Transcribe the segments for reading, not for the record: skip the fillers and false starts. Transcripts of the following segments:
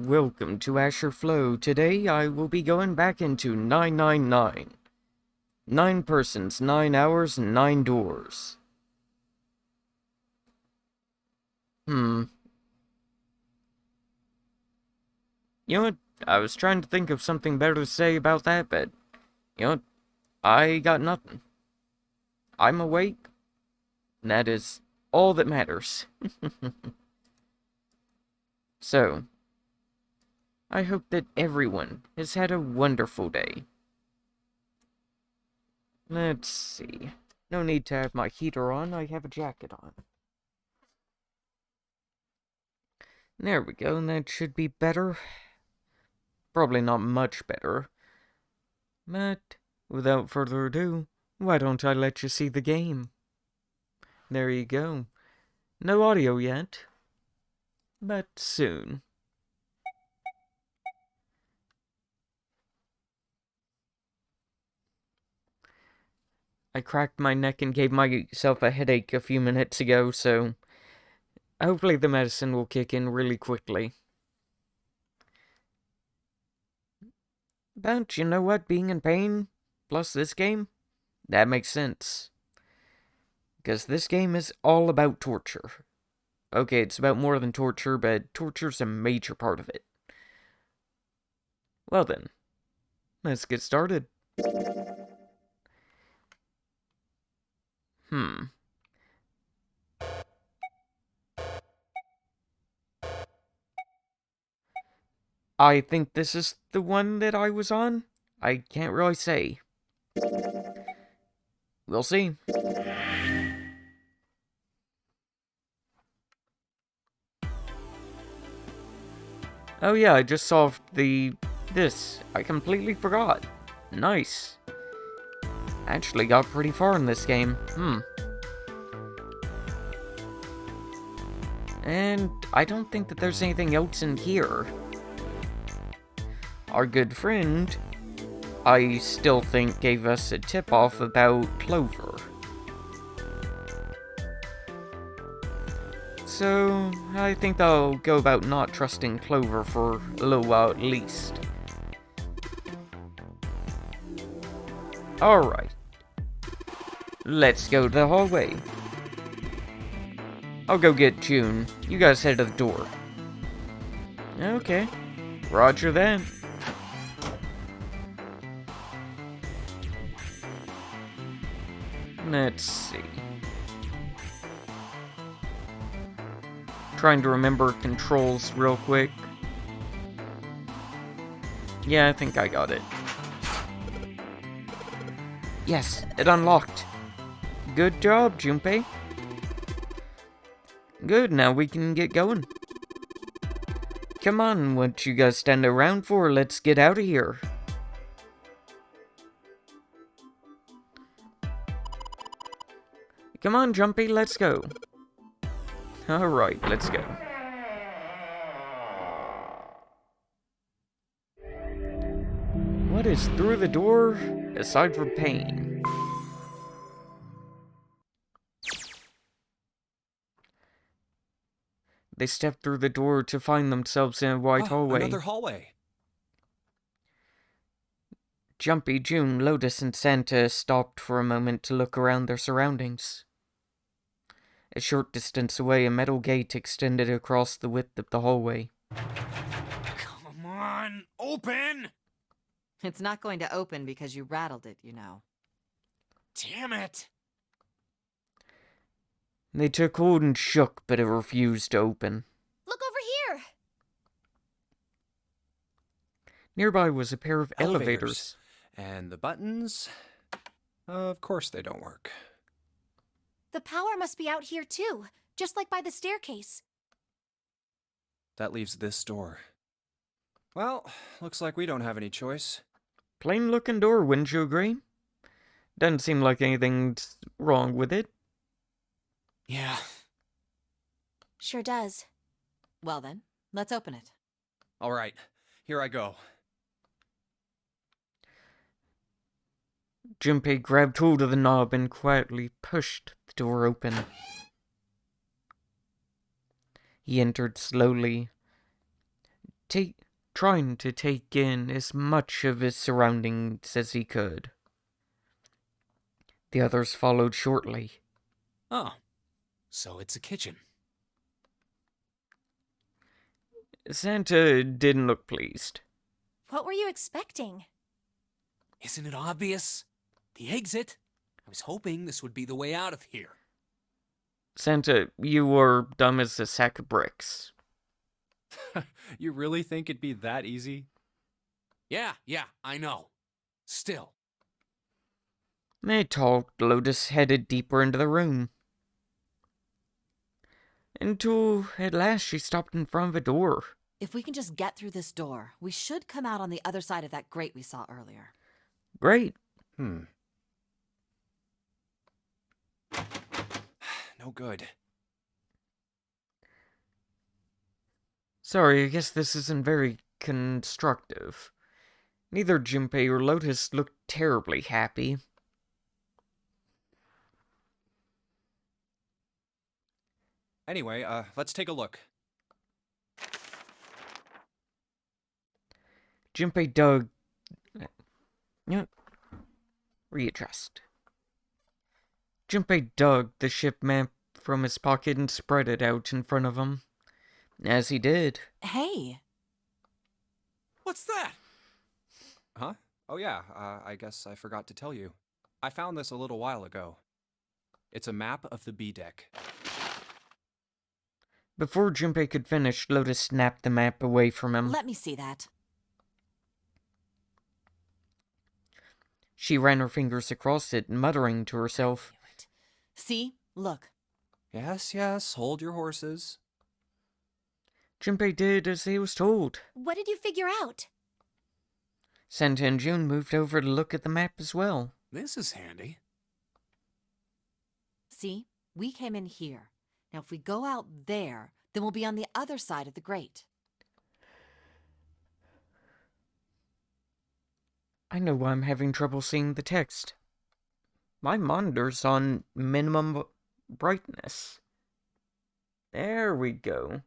Welcome to Asher Flow. Today I will be going back into 999. 9 persons, 9 hours, 9 doors. You know what? I was trying to think of something better to say about that, but, you know what? I got nothing. I'm awake, and that is all that matters. So, I hope that everyone has had a wonderful day. Let's see. No need to have my heater on, I have a jacket on. There we go, and that should be better. Probably not much better. But, without further ado, why don't I let you see the game? There you go. No audio yet, but soon. I cracked my neck and gave myself a headache a few minutes ago, so hopefully the medicine will kick in really quickly. But you know what? Being in pain, plus this game, that makes sense. Because this game is all about torture. Okay, it's about more than torture, but torture's a major part of it. Well then, let's get started. I think this is the one that I was on. I can't really say. We'll see. Oh yeah, I just solved this. I completely forgot. Nice. Actually got pretty far in this game. And I don't think that there's anything else in here. Our good friend, I still think, gave us a tip-off about Clover. So, I think I'll go about not trusting Clover for a little while at least. Alright. Let's go to the hallway. I'll go get June. You guys head to the door. Okay. Roger that. Let's see. Trying to remember controls real quick. Yeah, I think I got it. Yes, it unlocked. Good job, Junpei. Good, now we can get going. Come on, what you guys stand around for? Let's get out of here. Come on, Jumpy, let's go. Alright, let's go. What is through the door, aside from pain? They step through the door to find themselves in a wide hallway. Another hallway. Jumpy, June, Lotus, and Santa stopped for a moment to look around their surroundings. A short distance away, a metal gate extended across the width of the hallway. Come on, open! It's not going to open because you rattled it, you know. Damn it! They took hold and shook, but it refused to open. Look over here! Nearby was a pair of elevators. And the buttons? Of course they don't work. The power must be out here too, just like by the staircase. That leaves this door. Well, looks like we don't have any choice. Plain looking door, wouldn't you agree? Doesn't seem like anything's wrong with it. Yeah. Sure does. Well then, let's open it. All right, here I go. Junpei grabbed hold of the knob and quietly pushed the door open. He entered slowly. trying to take in as much of his surroundings as he could. The others followed shortly. Oh, so it's a kitchen. Santa didn't look pleased. What were you expecting? Isn't it obvious? The exit. I was hoping this would be the way out of here. Santa, you were dumb as a sack of bricks. You really think it'd be that easy? Yeah, I know. Still. They talked. Lotus headed deeper into the room. Until, at last, she stopped in front of a door. If we can just get through this door, we should come out on the other side of that grate we saw earlier. Great. No good. Sorry, I guess this isn't very constructive. Neither Junpei or Lotus looked terribly happy. Anyway, let's take a look. Junpei dug... Readjust. Junpei dug the ship map from his pocket and spread it out in front of him. As he did, Hey! What's that? Huh? Oh yeah, I guess I forgot to tell you. I found this a little while ago. It's a map of the B deck. before Junpei could finish, Lotus snapped the map away from him. Let me see that. She ran her fingers across it, muttering to herself. See? Look. Yes, hold your horses. Junpei did as he was told. What did you figure out? Santa and June moved over to look at the map as well. This is handy. See? We came in here. Now if we go out there, then we'll be on the other side of the grate. I know why I'm having trouble seeing the text. My monitor's on minimum brightness. There we go.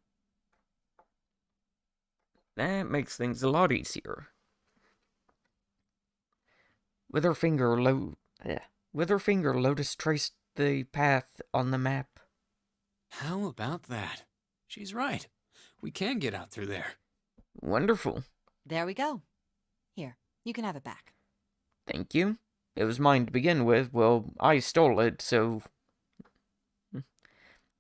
That makes things a lot easier. With her finger, Lotus traced the path on the map. How about that? She's right. We can get out through there. Wonderful. There we go. Here, you can have it back. Thank you. It was mine to begin with. Well, I stole it, so...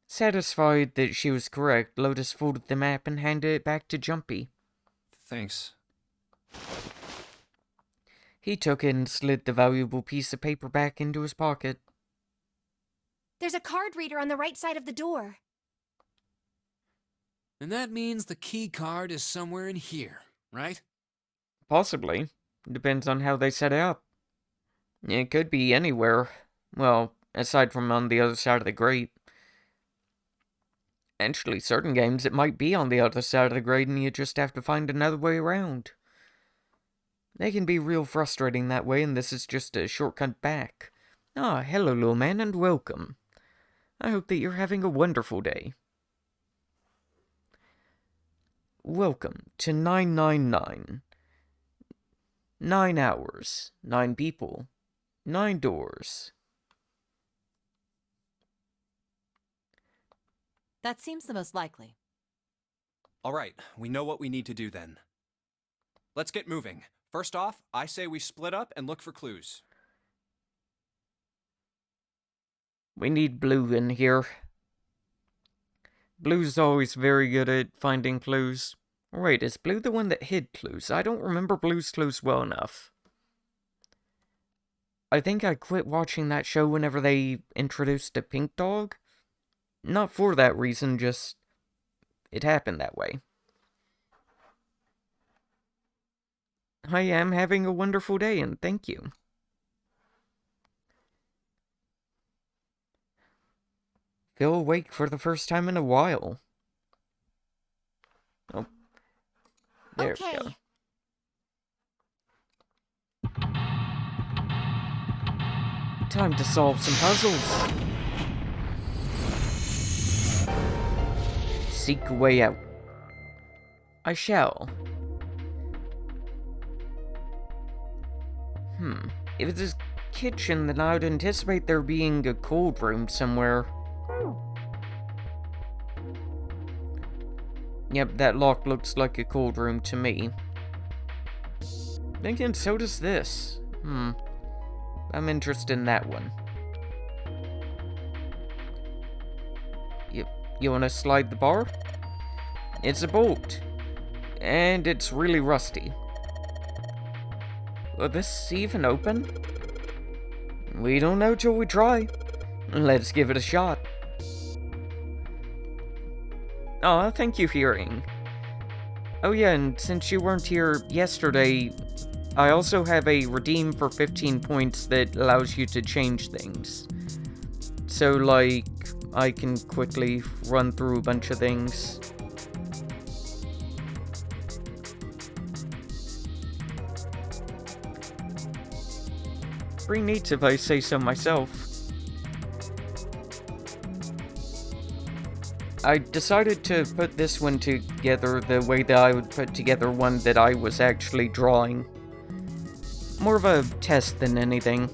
Satisfied that she was correct, Lotus folded the map and handed it back to Jumpy. Thanks. He took it and slid the valuable piece of paper back into his pocket. There's a card reader on the right side of the door. And that means the key card is somewhere in here, right? Possibly. Depends on how they set it up. It could be anywhere. Well, aside from on the other side of the grate. Actually, certain games it might be on the other side of the grate and you just have to find another way around. They can be real frustrating that way, and this is just a shortcut back. Ah, hello, little man, and welcome. I hope that you're having a wonderful day. Welcome to 999. 9 hours, 9 people, 9 doors. That seems the most likely. All right, we know what we need to do then. Let's get moving. First off, I say we split up and look for clues. We need Blue in here. Blue's always very good at finding clues. Wait, is Blue the one that hid clues? I don't remember Blue's clues well enough. I think I quit watching that show whenever they introduced a pink dog. Not for that reason, just... it happened that way. I am having a wonderful day, and thank you. Feel awake for the first time in a while. Oh. There we go. Time to solve some puzzles. Seek a way out. I shall. If it's a kitchen, then I would anticipate there being a cold room somewhere. Yep, that lock looks like a cold room to me. Then again, so does this. I'm interested in that one. You wanna slide the bar? It's a bolt. And it's really rusty. Will this even open? We don't know till we try. Let's give it a shot. Aw, thank you, Hearing. Oh yeah, and since you weren't here yesterday, I also have a redeem for 15 points that allows you to change things. So, like, I can quickly run through a bunch of things. Pretty neat if I say so myself. I decided to put this one together the way that I would put together one that I was actually drawing. More of a test than anything.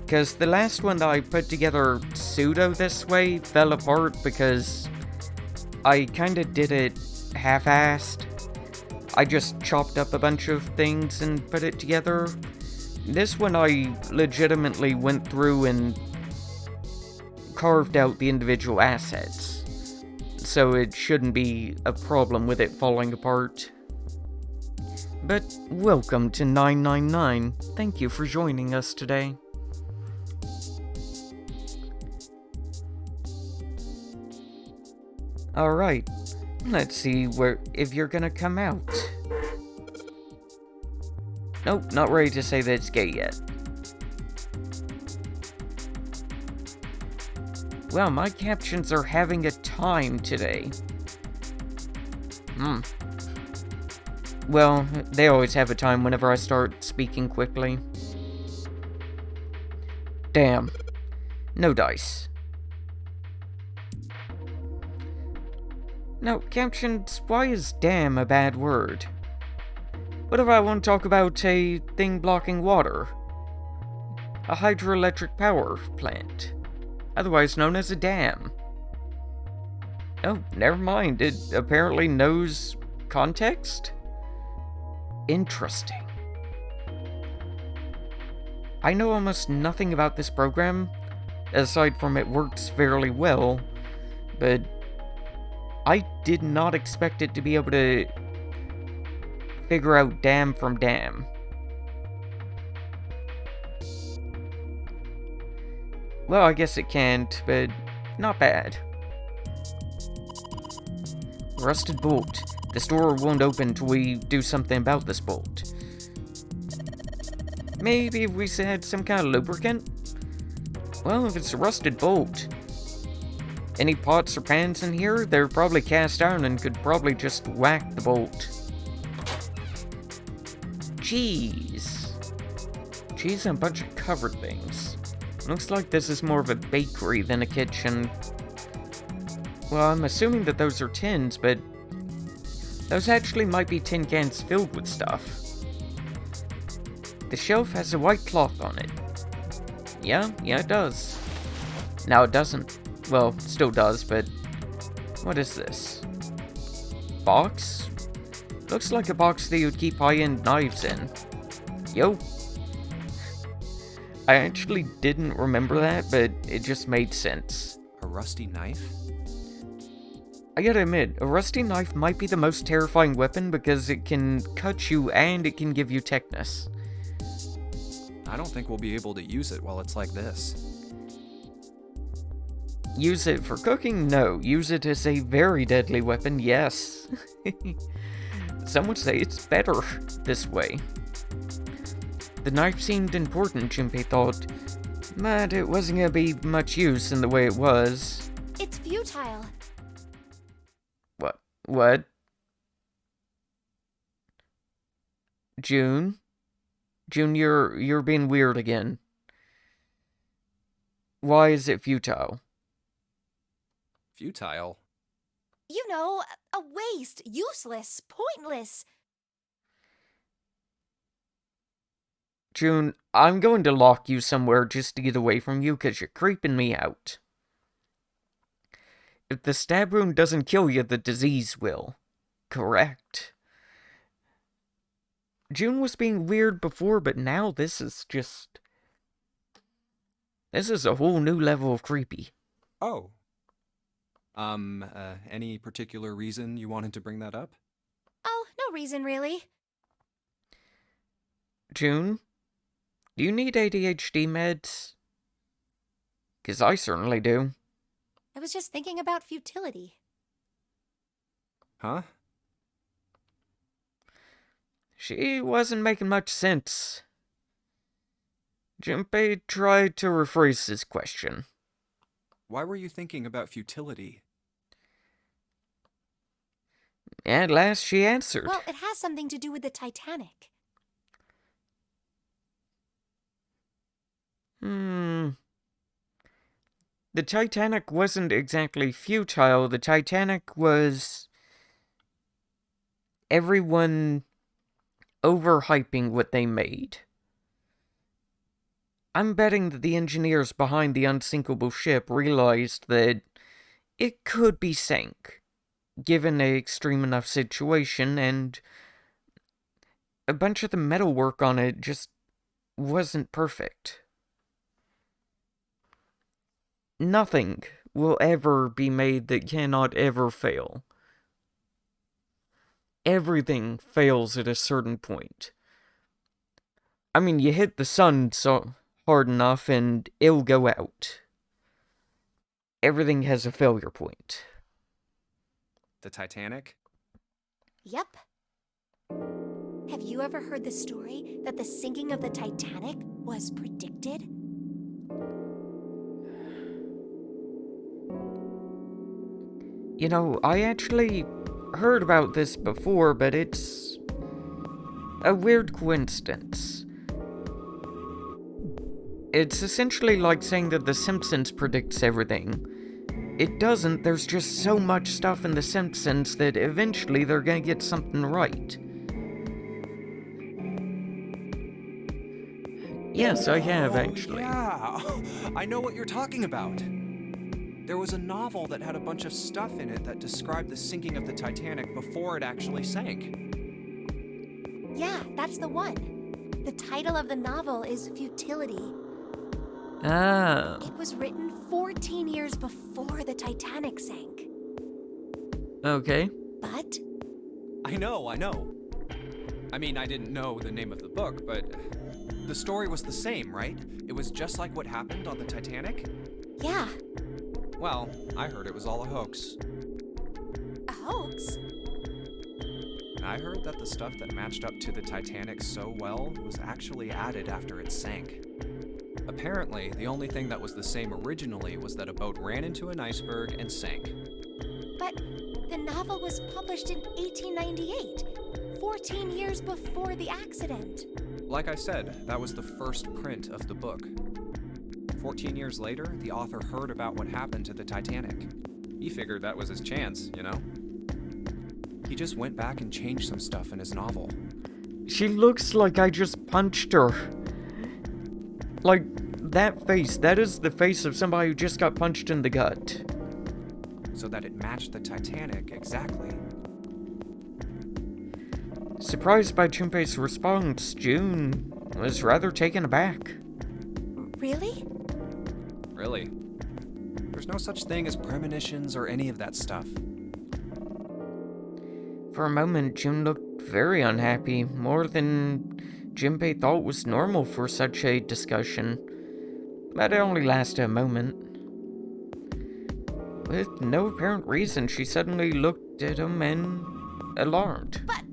Because the last one that I put together pseudo this way fell apart because I kinda did it half-assed. I just chopped up a bunch of things and put it together. This one I legitimately went through and carved out the individual assets. So it shouldn't be a problem with it falling apart. But welcome to 999. Thank you for joining us today. Alright, let's see if you're gonna come out. Nope, not ready to say that it's gay yet. Wow, my captions are having a time today. Well, they always have a time whenever I start speaking quickly. Damn. No dice. Now, captions, why is damn a bad word? What if I want to talk about a thing blocking water? A hydroelectric power plant, otherwise known as a dam. Oh, never mind, it apparently knows context? Interesting. I know almost nothing about this program, aside from it works fairly well, but I did not expect it to be able to figure out dam from dam. Well, I guess it can't, but not bad. Rusted bolt. This door won't open till we do something about this bolt. Maybe if we had some kind of lubricant? Well, if it's a rusted bolt, any pots or pans in here, they're probably cast iron and could probably just whack the bolt. Cheese. Cheese and a bunch of covered things. Looks like this is more of a bakery than a kitchen. Well, I'm assuming that those are tins, but those actually might be tin cans filled with stuff. The shelf has a white cloth on it. Yeah, it does. Now it doesn't. Well, it still does, but what is this? Box? Looks like a box that you'd keep high-end knives in. Yo. I actually didn't remember that, but it just made sense. A rusty knife? I gotta admit, a rusty knife might be the most terrifying weapon because it can cut you and it can give you tetanus. I don't think we'll be able to use it while it's like this. Use it for cooking? No. Use it as a very deadly weapon? Yes. Some would say it's better this way. The knife seemed important, Junpei thought, but it wasn't gonna be much use in the way it was. It's futile. What? June? June, you're being weird again. Why is it futile? Futile? You know, a waste, useless, pointless. June, I'm going to lock you somewhere just to get away from you because you're creeping me out. If the stab wound doesn't kill you, the disease will. Correct. June was being weird before, but now this is a whole new level of creepy. Oh. Any particular reason you wanted to bring that up? Oh, no reason really. June, do you need ADHD meds? 'Cause I certainly do. I was just thinking about futility. Huh? She wasn't making much sense. Junpei tried to rephrase his question. Why were you thinking about futility? At last she answered. Well, it has something to do with the Titanic. The Titanic wasn't exactly futile. The Titanic was everyone overhyping what they made. I'm betting that the engineers behind the unsinkable ship realized that it could be sank, given an extreme enough situation, and a bunch of the metalwork on it just wasn't perfect. Nothing will ever be made that cannot ever fail. Everything fails at a certain point. I mean, you hit the sun so hard enough and it'll go out. Everything has a failure point. The Titanic? Yep. Have you ever heard the story that the sinking of the Titanic was predicted? You know, I actually heard about this before, but it's a weird coincidence. It's essentially like saying that The Simpsons predicts everything. It doesn't, there's just so much stuff in The Simpsons that eventually they're gonna get something right. Yes, I have, actually. Yeah, I know what you're talking about. There was a novel that had a bunch of stuff in it that described the sinking of the Titanic before it actually sank. Yeah, that's the one. The title of the novel is Futility. Ah, It was written 14 years before the Titanic sank. okay. But I know. I mean, I didn't know the name of the book, but the story was the same, right? It was just like what happened on the Titanic? yeah, Well, I heard it was all a hoax. a hoax. I heard that the stuff that matched up to the Titanic so well was actually added after it sank. Apparently, the only thing that was the same originally was that a boat ran into an iceberg and sank. But the novel was published in 1898, 14 years before the accident. Like I said, that was the first print of the book. 14 years later, the author heard about what happened to the Titanic. He figured that was his chance, you know? He just went back and changed some stuff in his novel. She looks like I just punched her. Like, that face, that is the face of somebody who just got punched in the gut. So that it matched the Titanic exactly. Surprised by Junpei's response, June was rather taken aback. Really? Really? There's no such thing as premonitions or any of that stuff. For a moment, June looked very unhappy, more than Junpei thought was normal for such a discussion. But it only lasted a moment. With no apparent reason, she suddenly looked at him and alarmed. But,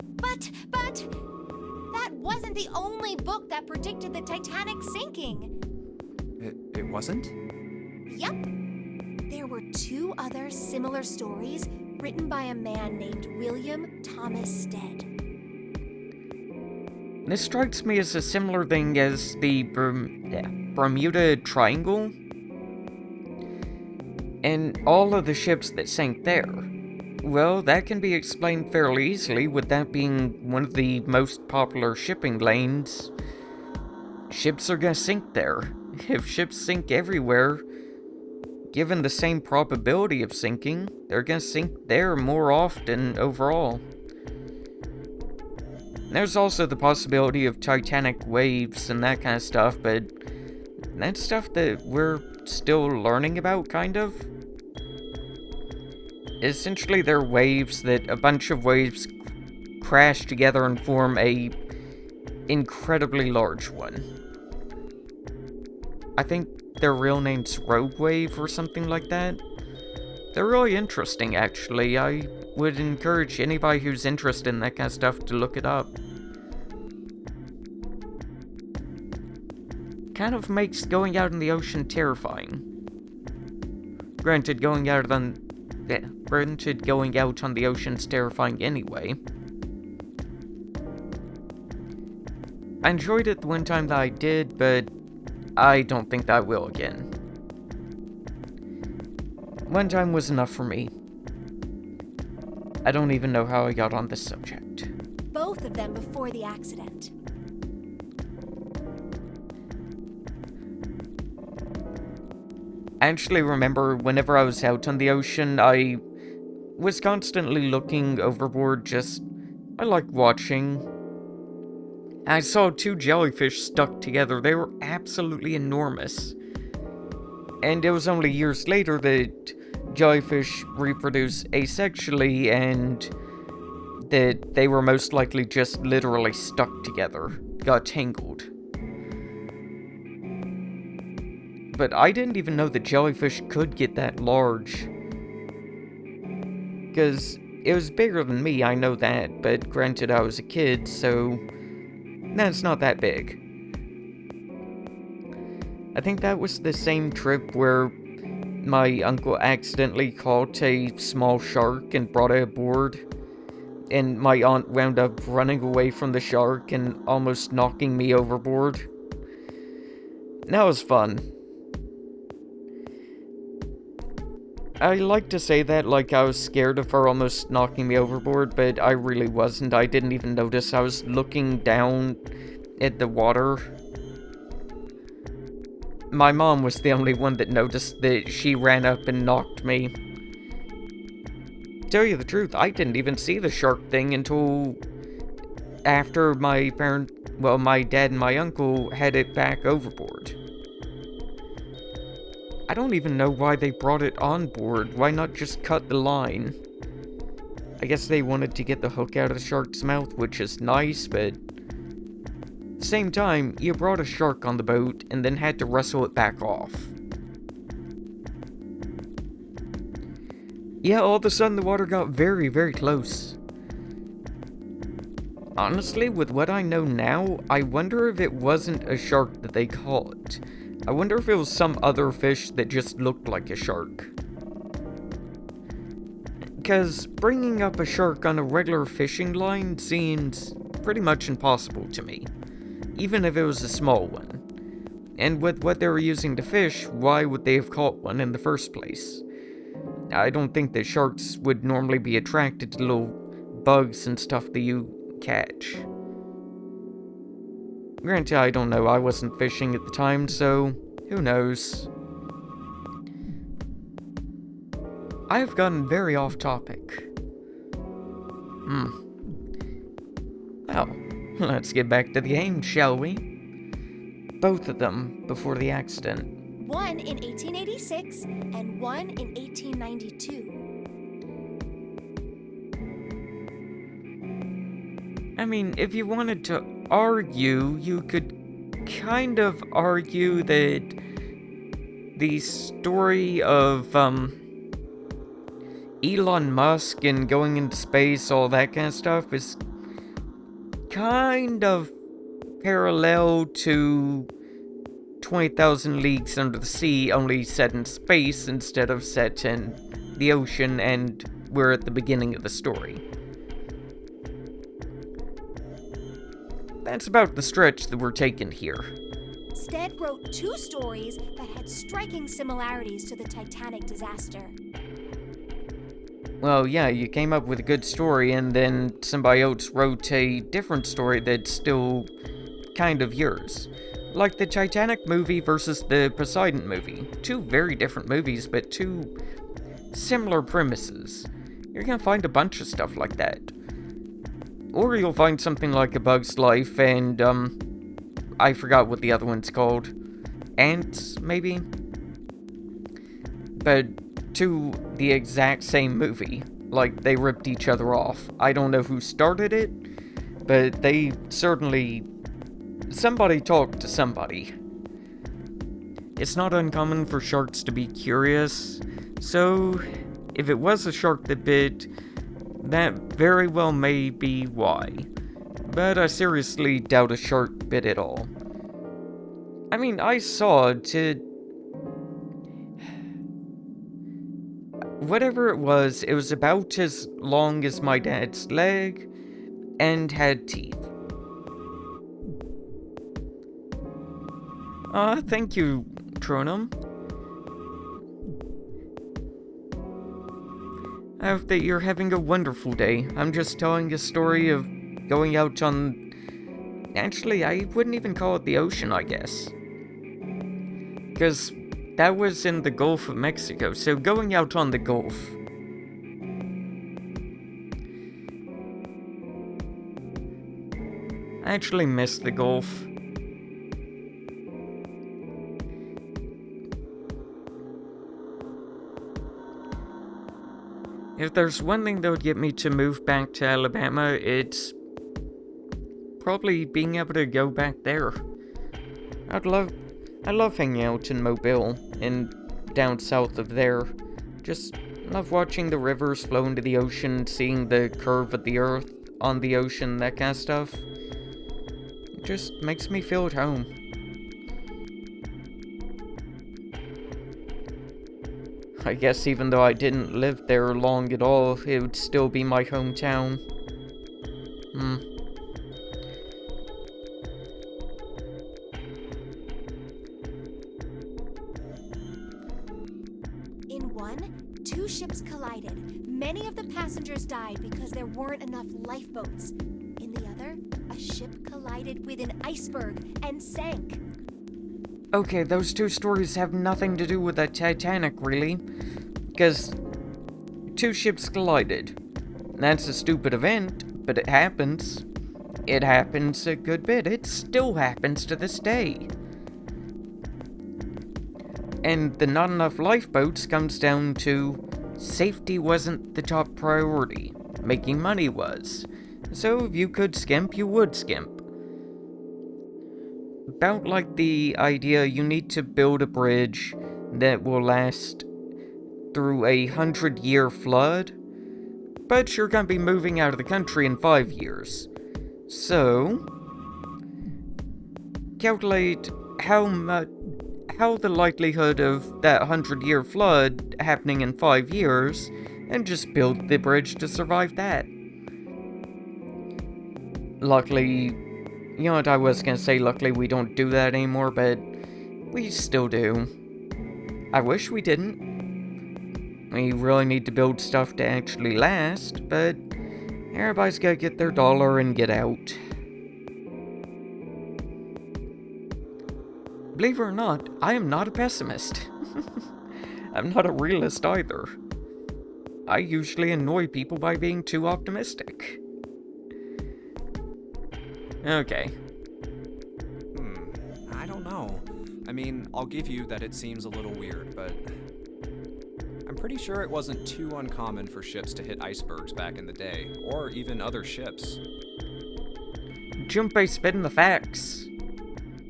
that wasn't the only book that predicted the Titanic sinking. It wasn't? Yep. There were 2 other similar stories written by a man named William Thomas Stead. This strikes me as a similar thing as the Bermuda Triangle and all of the ships that sank there. Well, that can be explained fairly easily, with that being one of the most popular shipping lanes. Ships are gonna sink there. If ships sink everywhere, given the same probability of sinking, they're gonna sink there more often overall. There's also the possibility of titanic waves and that kind of stuff, but that's stuff that we're still learning about, kind of. Essentially, they're waves that a bunch of waves crash together and form a incredibly large one. I think their real name's Rogue Wave or something like that. They're really interesting, actually. I would encourage anybody who's interested in that kind of stuff to look it up. Kind of makes going out in the ocean terrifying. Granted, going out on the ocean's terrifying anyway. I enjoyed it the one time that I did, but I don't think that I will again. One time was enough for me. I don't even know how I got on this subject. Both of them before the accident. I actually remember whenever I was out on the ocean, I was constantly looking overboard, I like watching. I saw 2 jellyfish stuck together. They were absolutely enormous. And it was only years later that jellyfish reproduce asexually and that they were most likely just literally stuck together, got tangled. But I didn't even know that jellyfish could get that large. Because it was bigger than me, I know that, but granted I was a kid, so that's not that big. I think that was the same trip where my uncle accidentally caught a small shark and brought it aboard, and my aunt wound up running away from the shark and almost knocking me overboard. That was fun. I like to say that like I was scared of her almost knocking me overboard, but I really wasn't. I didn't even notice. I was looking down at the water. My mom was the only one that noticed that she ran up and knocked me. Tell you the truth, I didn't even see the shark thing until after my dad and my uncle had it back overboard. I don't even know why they brought it on board. Why not just cut the line? I guess they wanted to get the hook out of the shark's mouth, which is nice, but at the same time, you brought a shark on the boat and then had to wrestle it back off. Yeah, all of a sudden the water got very, very close. Honestly, with what I know now, I wonder if it wasn't a shark that they caught. I wonder if it was some other fish that just looked like a shark. Because bringing up a shark on a regular fishing line seems pretty much impossible to me, even if it was a small one. And with what they were using to fish, why would they have caught one in the first place? I don't think that sharks would normally be attracted to little bugs and stuff that you catch. Granted, I don't know, I wasn't fishing at the time, so who knows. I've gotten very off topic. Well, let's get back to the game, shall we? Both of them before the accident. One in 1886 and one in 1892. I mean, if you wanted to argue, you could kind of argue that the story of Elon Musk and going into space, all that kind of stuff, is kind of parallel to 20,000 Leagues Under the Sea, only set in space instead of set in the ocean, and we're at the beginning of the story. That's about the stretch that we're taking here. Stead wrote 2 stories that had striking similarities to the Titanic disaster. Well, yeah, you came up with a good story, and then somebody else wrote a different story that's still kind of yours. Like the Titanic movie versus the Poseidon movie. Two very different movies, but two similar premises. You're gonna find a bunch of stuff like that. Or you'll find something like A Bug's Life and, I forgot what the other one's called. Ants, maybe? But to the exact same movie. Like, they ripped each other off. I don't know who started it, but they certainly... somebody talked to somebody. It's not uncommon for sharks to be curious, so if it was a shark that bit, that very well may be why. But I seriously doubt a shark bit at all. I mean, I saw to... whatever it was about as long as my dad's leg, and had teeth. Thank you, Tronum. I hope that you're having a wonderful day. I'm just telling a story of going out on... actually, I wouldn't even call it the ocean, I guess. Because that was in the Gulf of Mexico, so going out on the Gulf. I actually miss the Gulf. If there's one thing that would get me to move back to Alabama, it's probably being able to go back there. I love hanging out in Mobile and down south of there. Just love watching the rivers flow into the ocean, seeing the curve of the earth on the ocean, that kind of stuff. It just makes me feel at home. I guess even though I didn't live there long at all, it would still be my hometown. In one, two ships collided. Many of the passengers died because there weren't enough lifeboats. In the other, a ship collided with an iceberg and sank. Okay, those two stories have nothing to do with the Titanic, really. Because two ships collided. That's a stupid event, but it happens. It happens a good bit. It still happens to this day. And the not enough lifeboats comes down to safety wasn't the top priority. Making money was. So if you could skimp, you would skimp. About like the idea you need to build a bridge that will last through a 100-year flood, but you're gonna be moving out of the country in 5 years. So, calculate how the likelihood of that 100-year flood happening in 5 years, and just build the bridge to survive that. Luckily, you know what, I was gonna say luckily we don't do that anymore, but we still do. I wish we didn't. We really need to build stuff to actually last, but everybody's gotta get their dollar and get out. Believe it or not, I am not a pessimist. I'm not a realist either. I usually annoy people by being too optimistic. Okay. I don't know. I mean, I'll give you that it seems a little weird, but I'm pretty sure it wasn't too uncommon for ships to hit icebergs back in the day, or even other ships. Junpei spitting the facts.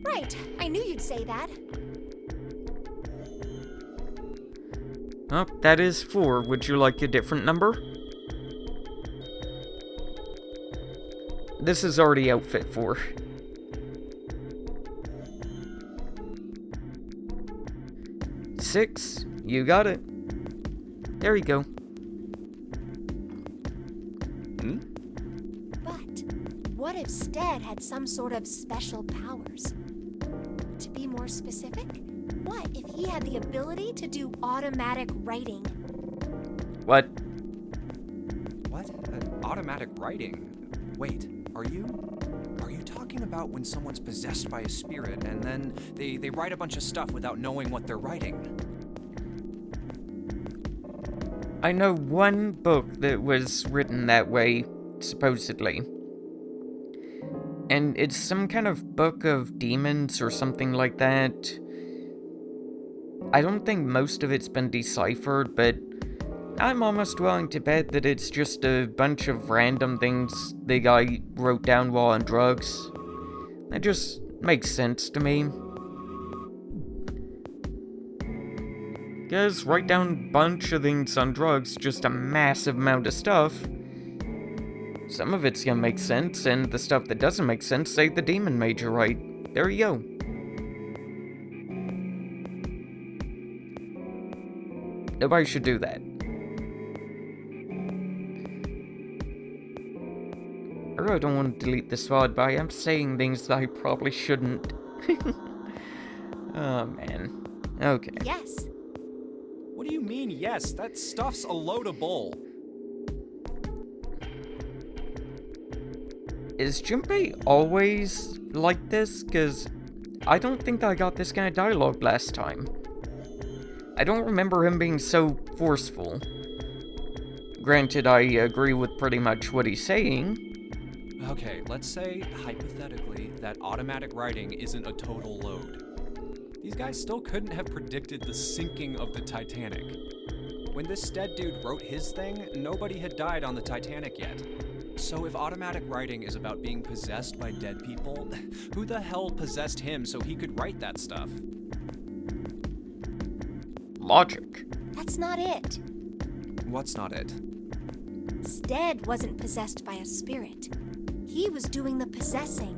Right, I knew you'd say that. Oh, that is 4. Would you like a different number? This is already outfit 4. Six, you got it. There you go. But what if Stead had some sort of special powers? To be more specific, what if he had the ability to do automatic writing? What? automatic writing. Wait, are you talking about when someone's possessed by a spirit and then they write a bunch of stuff without knowing what they're writing? I know one book that was written that way, supposedly. And it's some kind of book of demons or something like that. I don't think most of it's been deciphered, but I'm almost willing to bet that it's just a bunch of random things the guy wrote down while on drugs. That just makes sense to me. Because write down a bunch of things on drugs, just a massive amount of stuff. Some of it's gonna make sense, and the stuff that doesn't make sense, say the demon made you write. There you go. Nobody should do that. I really don't want to delete this VOD, but I am saying things that I probably shouldn't. Oh, man. Okay. Yes. What do you mean, yes? That stuff's a load of bull. Is Junpei always like this? Because I don't think I got this kind of dialogue last time. I don't remember him being so forceful. Granted, I agree with pretty much what he's saying. Okay, let's say, hypothetically, that automatic writing isn't a total load. These guys still couldn't have predicted the sinking of the Titanic. When this Stead dude wrote his thing, nobody had died on the Titanic yet. So if automatic writing is about being possessed by dead people, who the hell possessed him so he could write that stuff? Logic. That's not it. What's not it? Stead wasn't possessed by a spirit. He was doing the possessing.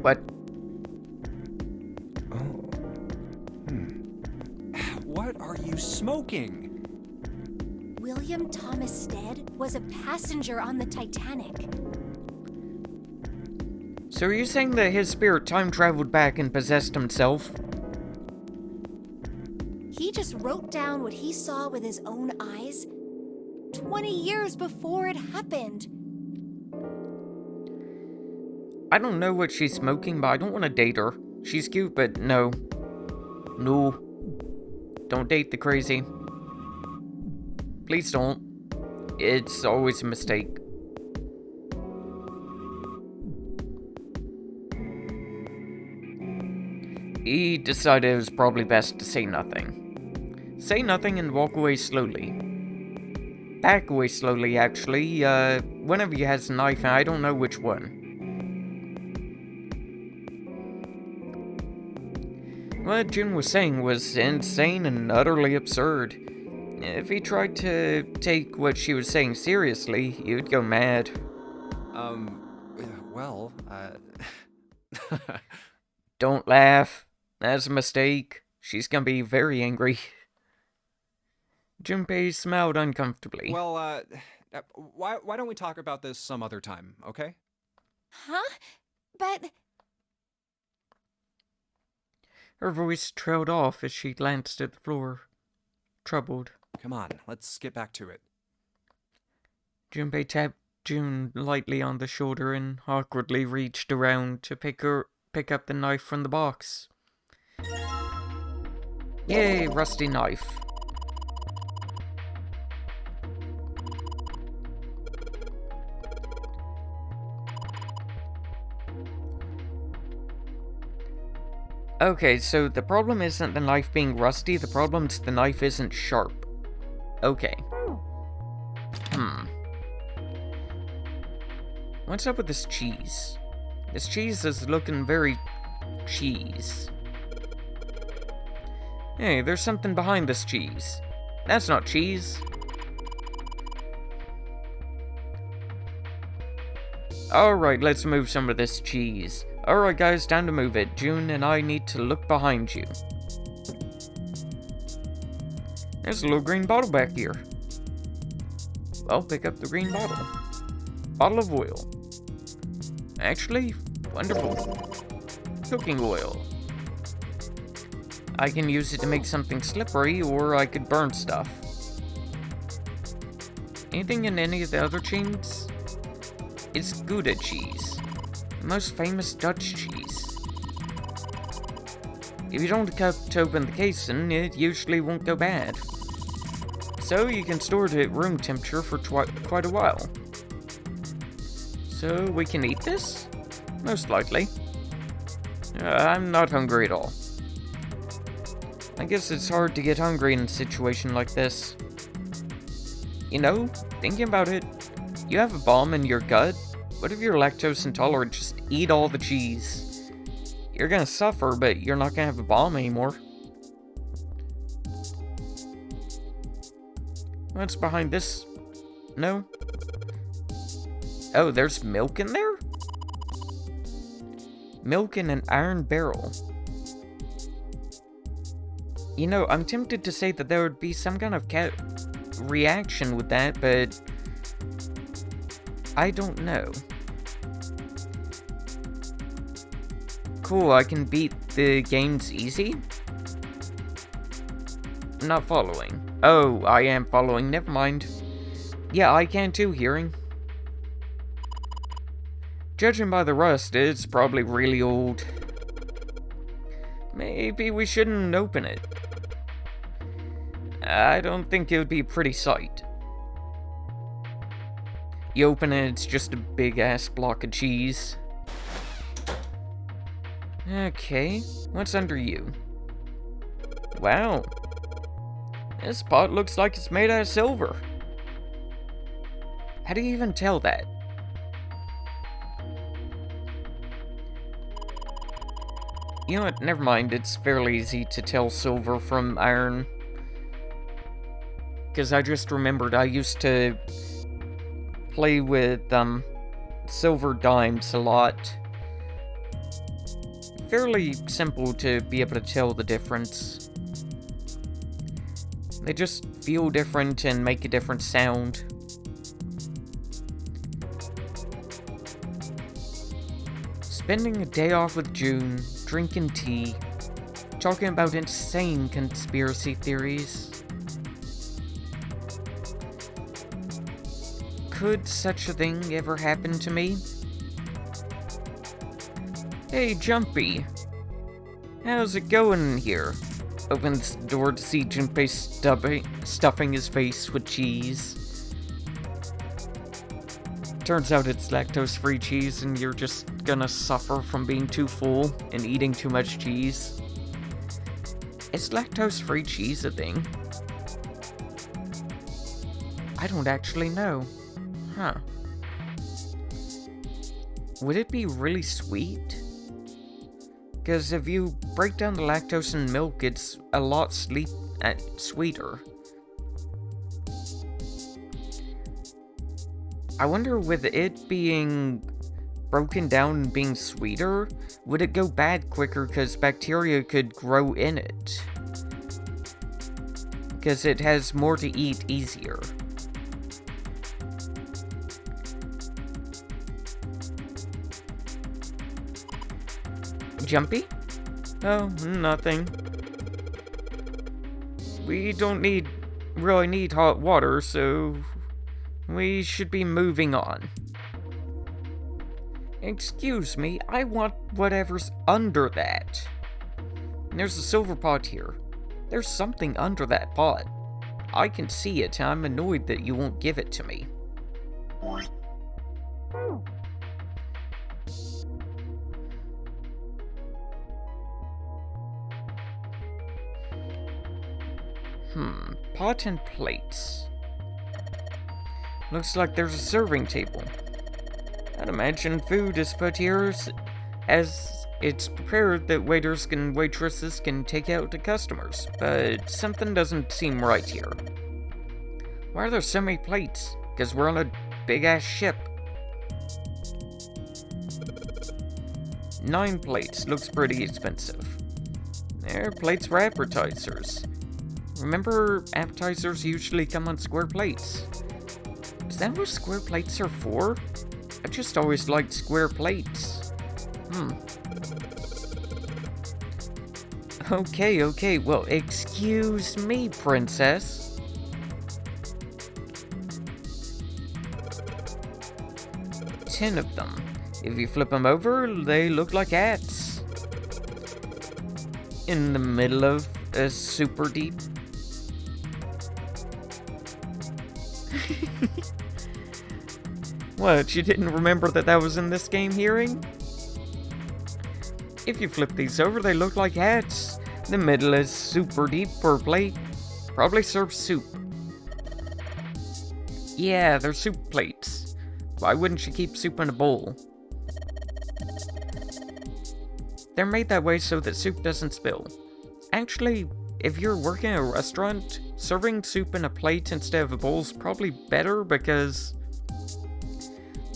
What? Oh. What are you smoking? William Thomas Stead was a passenger on the Titanic. So are you saying that his spirit time traveled back and possessed himself? He just wrote down what he saw with his own eyes 20 years before it happened. I don't know what she's smoking, but I don't want to date her. She's cute, but no. No. Don't date the crazy. Please don't. It's always a mistake. He decided it was probably best to say nothing. Say nothing and walk away slowly. Back away slowly, actually. One of you has a knife and I don't know which one. What Jin was saying was insane and utterly absurd. If he tried to take what she was saying seriously, he would go mad. Well, Don't laugh. That's a mistake. She's gonna be very angry. Junpei smiled uncomfortably. well, why don't we talk about this some other time, okay? Huh? But Her voice trailed off as she glanced at the floor, troubled. Come on, let's get back to it. Junpei tapped June lightly on the shoulder and awkwardly reached around to pick up the knife from the box. Yay, rusty knife. Okay, so the problem isn't the knife being rusty, the problem's the knife isn't sharp. Okay. What's up with this cheese? This cheese is looking very cheese. Hey, there's something behind this cheese. That's not cheese. Alright, let's move some of this cheese. Alright guys, time to move it. June and I need to look behind you. There's a little green bottle back here. Well, pick up the green bottle. Bottle of oil. Actually, wonderful. Cooking oil. I can use it to make something slippery, or I could burn stuff. Anything in any of the other chains? It's Gouda Cheese, the most famous Dutch cheese. If you don't cut open the casing, it usually won't go bad. So you can store it at room temperature for quite a while. So we can eat this? Most likely. I'm not hungry at all. I guess it's hard to get hungry in a situation like this. You know, thinking about it, you have a bomb in your gut. What if you're lactose intolerant? Just eat all the cheese. You're gonna suffer, but you're not gonna have a bomb anymore. What's behind this? No? Oh, there's milk in there? Milk in an iron barrel. You know, I'm tempted to say that there would be some kind of reaction with that, but I don't know. Cool, I can beat the games easy? I'm not following. Oh, I am following, never mind. Yeah, I can too, hearing. Judging by the rust, it's probably really old. Maybe we shouldn't open it. I don't think it would be a pretty sight. You open it, it's just a big-ass block of cheese. Okay, what's under you? Wow. This pot looks like it's made out of silver. How do you even tell that? You know what, never mind, it's fairly easy to tell silver from iron. Because I just remembered I used to play with silver dimes a lot. Fairly simple to be able to tell the difference. They just feel different and make a different sound. Spending a day off with June, drinking tea, talking about insane conspiracy theories. Could such a thing ever happen to me? Hey, Jumpy. How's it going in here? Opens the door to see Junpei stuffing his face with cheese. Turns out it's lactose-free cheese and you're just gonna suffer from being too full and eating too much cheese. Is lactose-free cheese a thing? I don't actually know. Huh. Would it be really sweet? Because if you break down the lactose in milk, it's a lot sweeter. I wonder, with it being broken down and being sweeter, would it go bad quicker because bacteria could grow in it? Because it has more to eat easier. Jumpy? Oh, nothing. We don't really need hot water, so we should be moving on. Excuse me, I want whatever's under that. There's a silver pot here. There's something under that pot. I can see it, and I'm annoyed that you won't give it to me. Pot and plates. Looks like there's a serving table. I'd imagine food is put here as it's prepared that waiters and waitresses can take out to customers, but something doesn't seem right here. Why are there so many plates? Because we're on a big-ass ship. 9 plates. Looks pretty expensive. There are plates for appetizers. Remember, appetizers usually come on square plates. Is that what square plates are for? I just always liked square plates. Okay, well, excuse me, princess. 10 of them. If you flip them over, they look like hats. In the middle of a super deep... What, you didn't remember that was in this game hearing? If you flip these over, they look like hats. The middle is super deep for a plate. Probably serves soup. Yeah, they're soup plates. Why wouldn't you keep soup in a bowl? They're made that way so that soup doesn't spill. Actually, if you're working at a restaurant, serving soup in a plate instead of a bowl is probably better because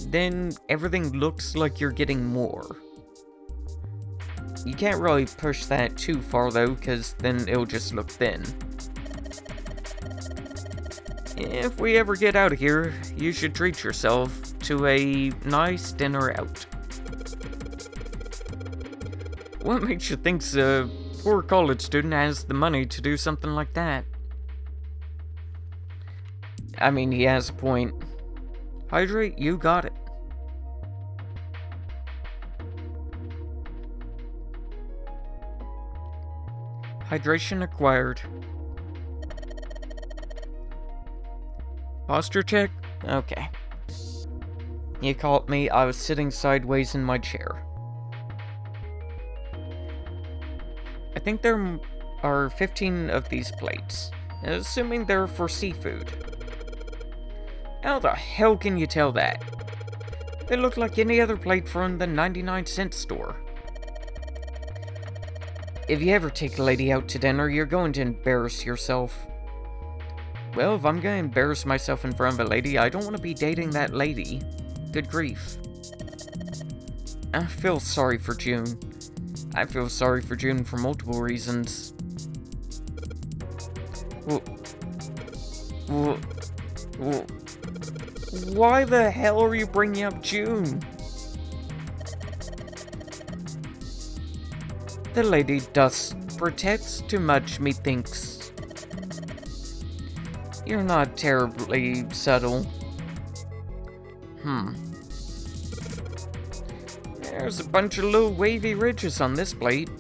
then everything looks like you're getting more. You can't really push that too far though, because then it'll just look thin. If we ever get out of here, you should treat yourself to a nice dinner out. What makes you think a poor college student has the money to do something like that? I mean, he has a point. Hydrate, you got it. Hydration acquired. Posture check? Okay. You caught me, I was sitting sideways in my chair. I think there are 15 of these plates, assuming they're for seafood. How the hell can you tell that? They look like any other plate from the 99-cent store. If you ever take a lady out to dinner, you're going to embarrass yourself. Well, if I'm going to embarrass myself in front of a lady, I don't want to be dating that lady. Good grief. I feel sorry for June. I feel sorry for June for multiple reasons. Why the hell are you bringing up June? The lady does protects too much, methinks. You're not terribly subtle. There's a bunch of little wavy ridges on this plate.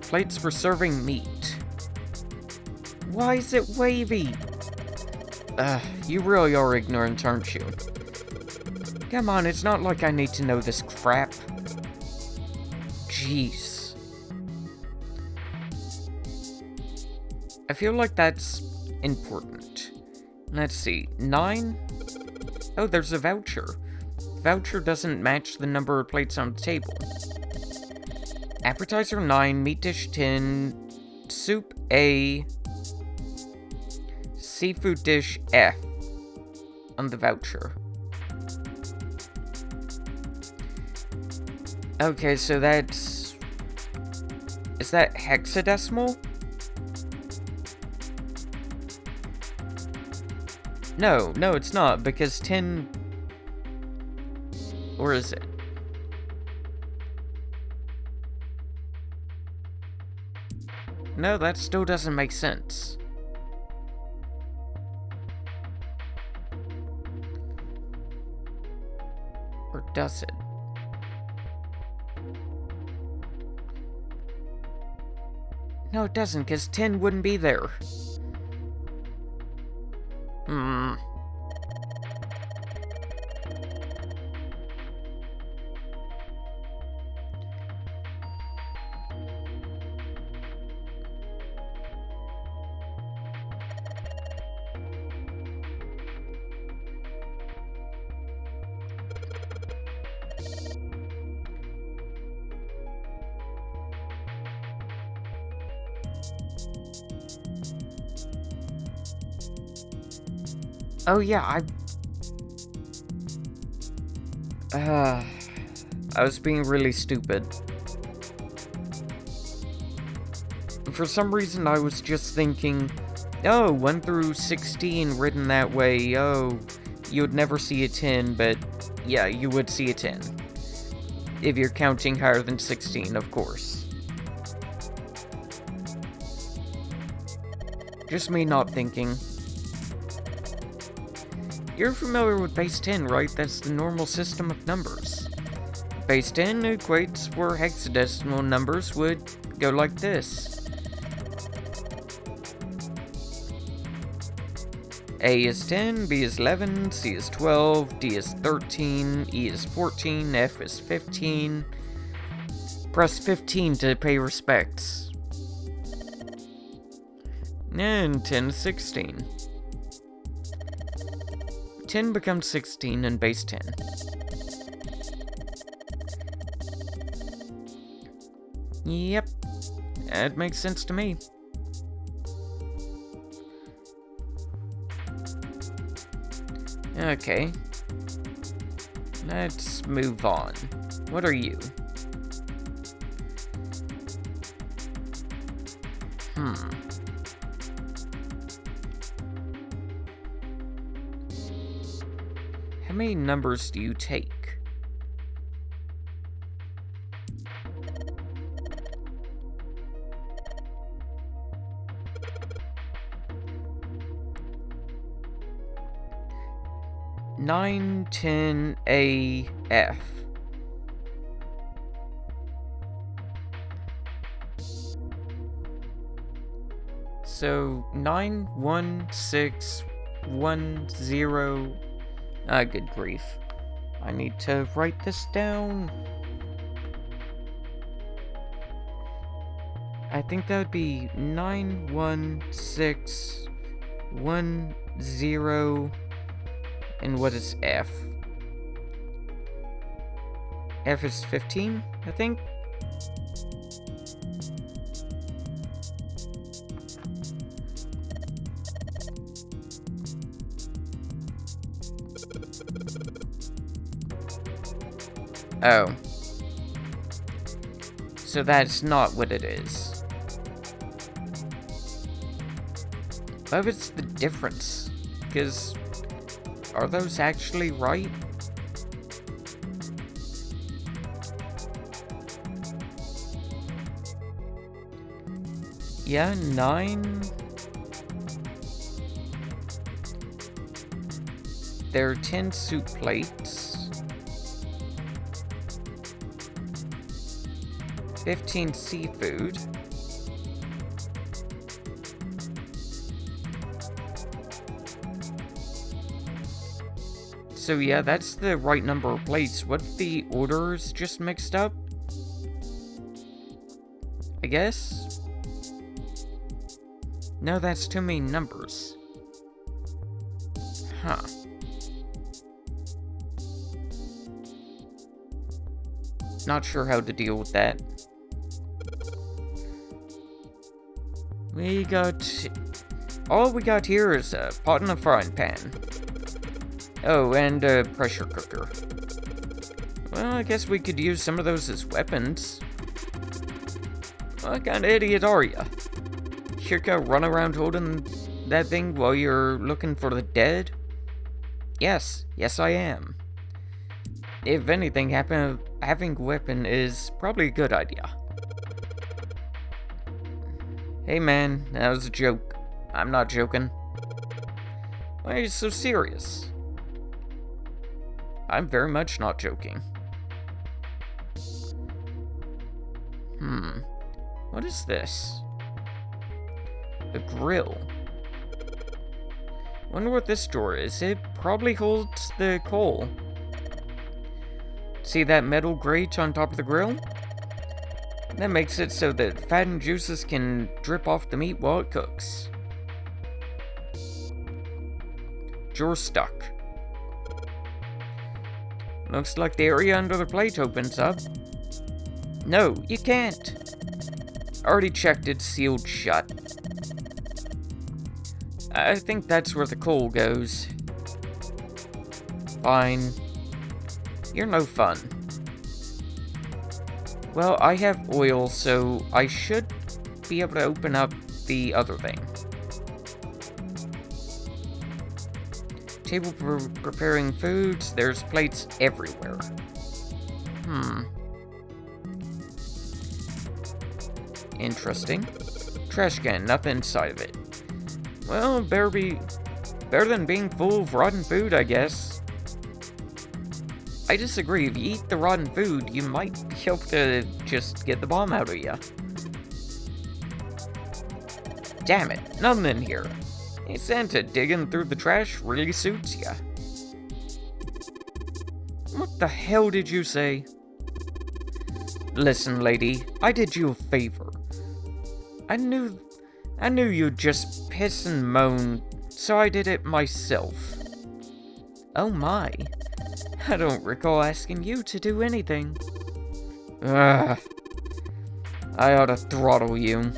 Plates for serving meat. Why is it wavy? You really are ignorant, aren't you? Come on, it's not like I need to know this crap. Jeez. I feel like that's important. Let's see, 9? Oh, there's a voucher. Voucher doesn't match the number of plates on the table. Appetizer 9, meat dish 10, soup A, seafood dish F on the voucher. Okay, so that's... Is that hexadecimal? No, it's not, because 10... Or is it? No, that still doesn't make sense. Or does it? No, it doesn't, because 10 wouldn't be there. Oh yeah, I was being really stupid. For some reason I was just thinking, oh, 1 through 16 written that way, oh, you would never see a 10, but yeah, you would see a 10. If you're counting higher than 16, of course. Just me not thinking. You're familiar with base 10, right? That's the normal system of numbers. Base 10 equates where hexadecimal numbers would go like this. A is 10, B is 11, C is 12, D is 13, E is 14, F is 15. Press 15 to pay respects. And 10 is 16. 10 becomes 16 in base 10. Yep, that makes sense to me. Okay, let's move on. What are you? How many numbers do you take? Nine, 10, A, F. So 9, 1, 6, 1, 0. Good grief. I need to write this down. I think that would be 9, 1, 6, 1, 0. And what is F? F is 15, I think? Oh. So that's not what it is. What if it's the difference? Because are those actually right? Yeah, 9. There are 10 soup plates. 15 seafood. So yeah, that's the right number of plates. What if the order's just mixed up? I guess? No, that's too many numbers. Huh. Not sure how to deal with that. All we got here is a pot and a frying pan. Oh, and a pressure cooker. Well, I guess we could use some of those as weapons. What kind of idiot are you? You're gonna run around holding that thing while you're looking for the dead? Yes, I am. If anything happened, having a weapon is probably a good idea. Hey man, that was a joke. I'm not joking. Why are you so serious? I'm very much not joking. What is this? A grill. Wonder what this door is. It probably holds the coal. See that metal grate on top of the grill? That makes it so that fat and juices can drip off the meat while it cooks. Drawer stuck. Looks like the area under the plate opens up. No, you can't. Already checked, it's sealed shut. I think that's where the coal goes. Fine. You're no fun. Well, I have oil, so I should be able to open up the other thing. Table for preparing foods. There's plates everywhere. Interesting. Trash can, nothing inside of it. Well, better Better than being full of rotten food, I guess. I disagree. If you eat the rotten food, you might be able to just get the bomb out of you. Damn it, nothing in here. Hey, Santa, digging through the trash really suits ya. What the hell did you say? Listen, lady, I did you a favor. I knew you'd just piss and moan, so I did it myself. Oh my. I don't recall asking you to do anything. Ugh. I ought to throttle you.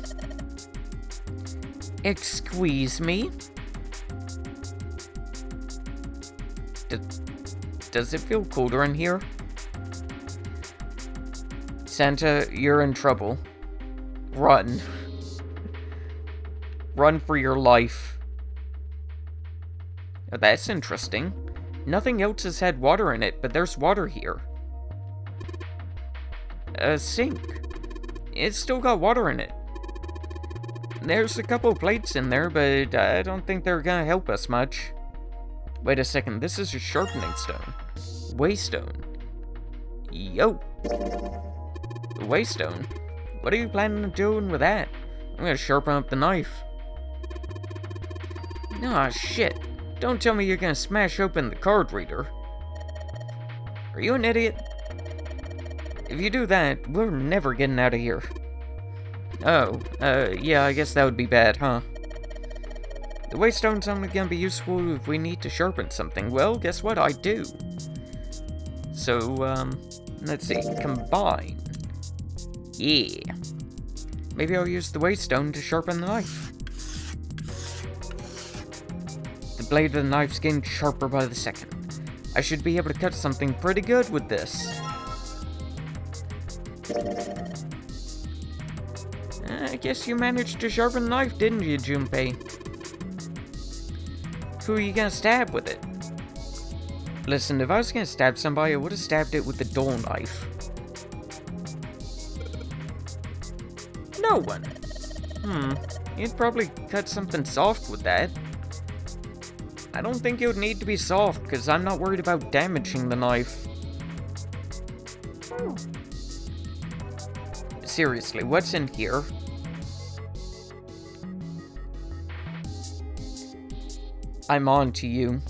Excuse me? Does it feel colder in here? Santa, you're in trouble. Run. Run for your life. Oh, that's interesting. Nothing else has had water in it, but there's water here. A sink. It's still got water in it. There's a couple plates in there, but I don't think they're gonna help us much. Wait a second, this is a sharpening stone. Waystone. Yo. Waystone? What are you planning on doing with that? I'm gonna sharpen up the knife. Aw, shit. Don't tell me you're gonna smash open the card reader. Are you an idiot? If you do that, we're never getting out of here. Oh, yeah, I guess that would be bad, huh? The waystone's only gonna be useful if we need to sharpen something. Well, guess what? I do. So, let's see. Combine. Yeah. Maybe I'll use the waystone to sharpen the knife. The blade of the knife's getting sharper by the second. I should be able to cut something pretty good with this. I guess you managed to sharpen the knife, didn't you, Junpei? Who are you gonna stab with it? Listen, if I was gonna stab somebody, I would have stabbed it with the dull knife. No one. You'd probably cut something soft with that. I don't think it would need to be soft, because I'm not worried about damaging the knife. Seriously, what's in here? I'm on to you.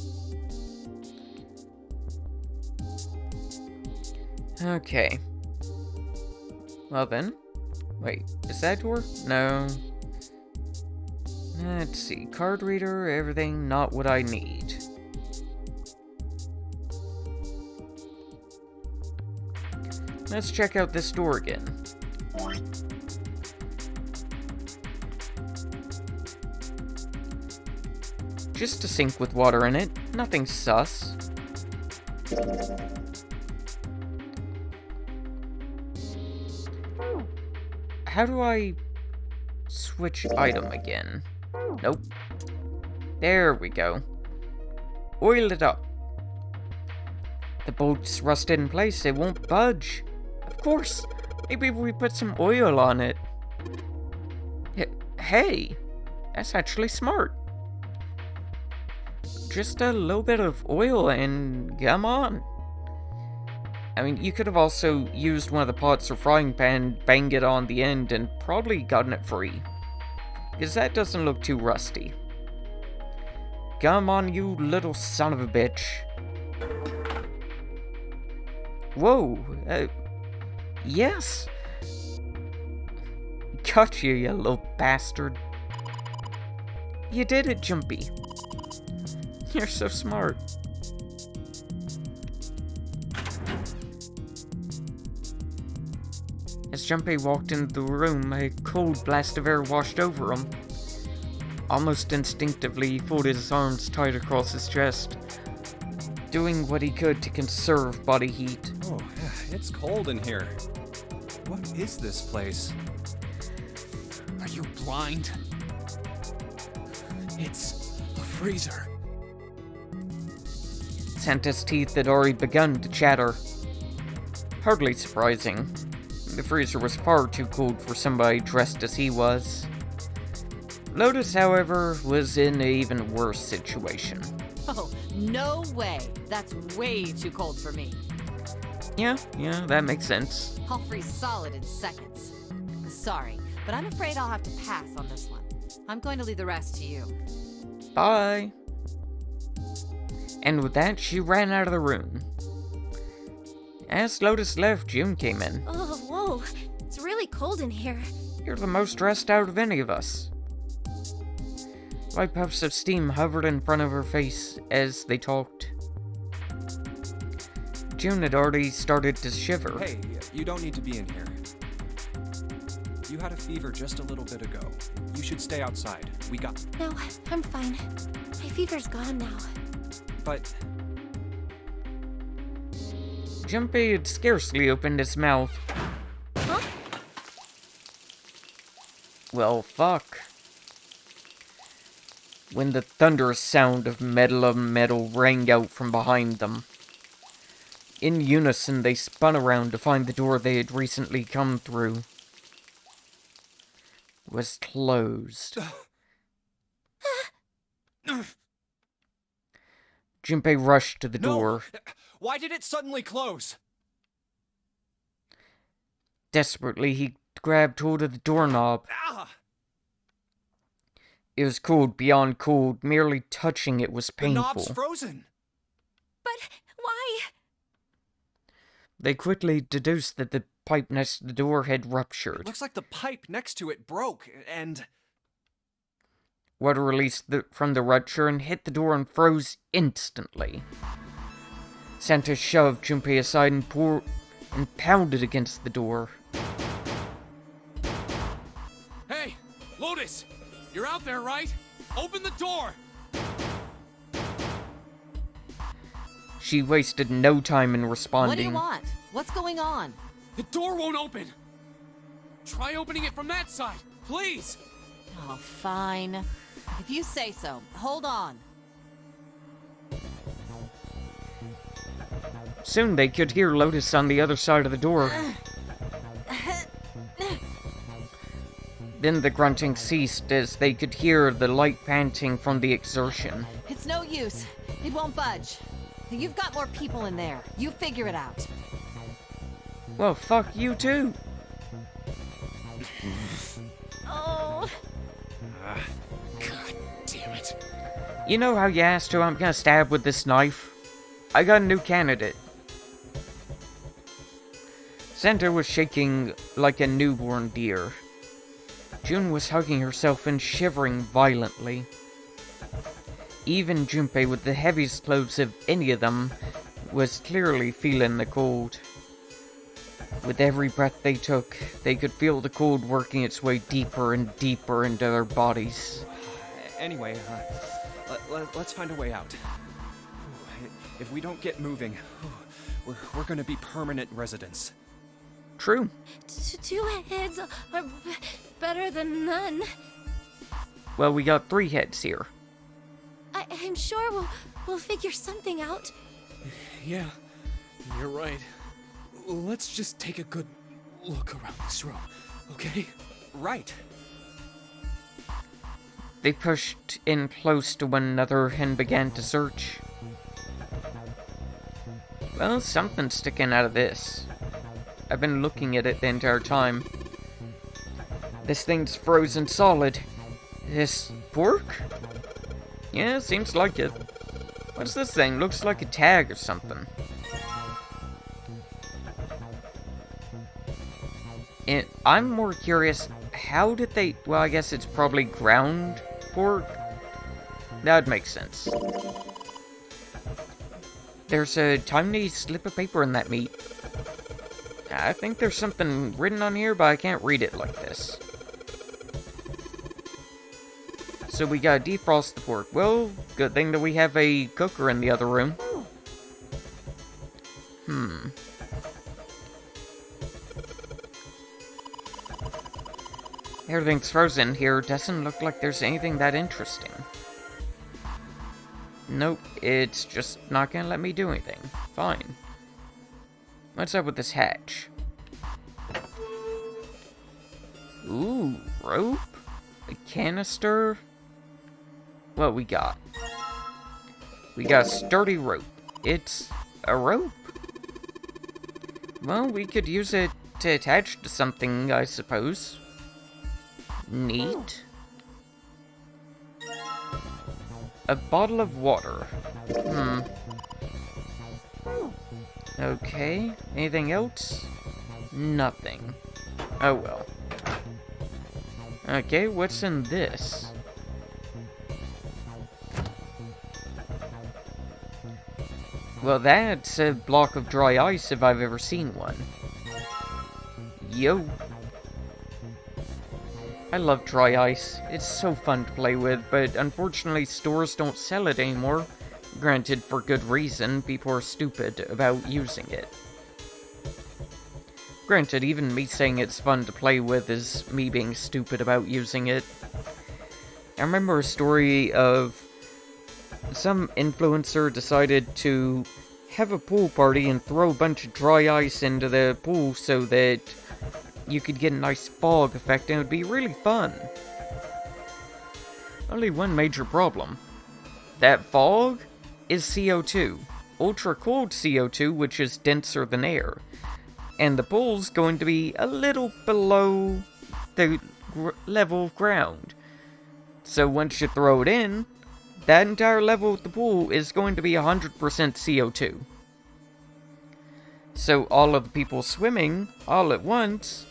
Okay. Well then. Wait, is that door? No. Let's see. Card reader, everything, not what I need. Let's check out this door again. Just a sink with water in it. Nothing sus. How do I switch item again? Nope. There we go. Oil it up. The bolt's rusted in place. It won't budge. Of course. Maybe we put some oil on it. Hey, that's actually smart. Just a little bit of oil and come on. I mean, you could have also used one of the pots or frying pan, banged it on the end, and probably gotten it free. Because that doesn't look too rusty. Come on, you little son of a bitch. Whoa, yes. Got you, you little bastard. You did it, Jumpy. You're so smart. As Junpei walked into the room, a cold blast of air washed over him. Almost instinctively, he folded his arms tight across his chest, doing what he could to conserve body heat. Oh, yeah, it's cold in here. What is this place? Are you blind? It's a freezer. Santa's teeth had already begun to chatter. Hardly surprising. The freezer was far too cold for somebody dressed as he was. Lotus, however, was in an even worse situation. Oh, no way. That's way too cold for me. Yeah, that makes sense. I'll freeze solid in seconds. Sorry, but I'm afraid I'll have to pass on this one. I'm going to leave the rest to you. Bye. And with that, she ran out of the room. As Lotus left, June came in. Oh, whoa. It's really cold in here. You're the most stressed out of any of us. Light puffs of steam hovered in front of her face as they talked. June had already started to shiver. Hey, you don't need to be in here. You had a fever just a little bit ago. You should stay outside. We got... No, I'm fine. My fever's gone now. But... Junpei had scarcely opened his mouth. Huh? Well, fuck. When the thunderous sound of metal on metal rang out from behind them. In unison, they spun around to find the door they had recently come through was closed. Junpei rushed to the door. Why did it suddenly close? Desperately, he grabbed hold of the doorknob. Ah! It was cold beyond cold. Merely touching it was painful. The knob's frozen. But why? They quickly deduced that the pipe next to the door had ruptured. Looks like the pipe next to it broke, and... Water released from the rupture and hit the door and froze instantly. Santa shoved Junpei aside and pounded against the door. Hey, Lotus! You're out there, right? Open the door! She wasted no time in responding. What do you want? What's going on? The door won't open! Try opening it from that side, please! Oh, fine. If you say so. Hold on. Soon they could hear Lotus on the other side of the door. Then the grunting ceased as they could hear the light panting from the exertion. It's no use. It won't budge. You've got more people in there. You figure it out. Well, fuck you too. Oh. God damn it. You know how you asked who I'm gonna stab with this knife? I got a new candidate. Santa was shaking like a newborn deer. June was hugging herself and shivering violently. Even Junpei, with the heaviest clothes of any of them, was clearly feeling the cold. With every breath they took, they could feel the cold working its way deeper and deeper into their bodies. Anyway, let's find a way out. If we don't get moving, we're gonna be permanent residents. True. Two heads are better than none. Well, we got 3 heads here. I'm sure we'll figure something out. Yeah, you're right. Let's just take a good look around this room, okay? Right. They pushed in close to one another and began to search. Well, something's sticking out of this. I've been looking at it the entire time. This thing's frozen solid. This pork? Yeah, seems like it. What's this thing? Looks like a tag or something. I'm more curious, how did they... Well, I guess it's probably ground pork? That'd make sense. There's a tiny slip of paper in that meat. I think there's something written on here, but I can't read it like this. So we gotta defrost the pork. Well, good thing that we have a cooker in the other room. Everything's frozen here. Doesn't look like there's anything that interesting. Nope, it's just not gonna let me do anything. Fine. What's up with this hatch? Ooh, rope? A canister? What we got? We got sturdy rope. It's a rope? Well, we could use it to attach to something, I suppose. Neat. A bottle of water. Okay, anything else? Nothing. Oh well. Okay, what's in this? Well, that's a block of dry ice if I've ever seen one. Yo. I love dry ice. It's so fun to play with, but unfortunately stores don't sell it anymore. Granted, for good reason, people are stupid about using it. Granted, even me saying it's fun to play with is me being stupid about using it. I remember a story of some influencer decided to have a pool party and throw a bunch of dry ice into the pool so that you could get a nice fog effect and it would be really fun. Only one major problem. That fog is CO2. Ultra cold CO2, which is denser than air. And the pool's going to be a little below the level of ground. So once you throw it in, that entire level of the pool is going to be 100% CO2. So all of the people swimming, all at once,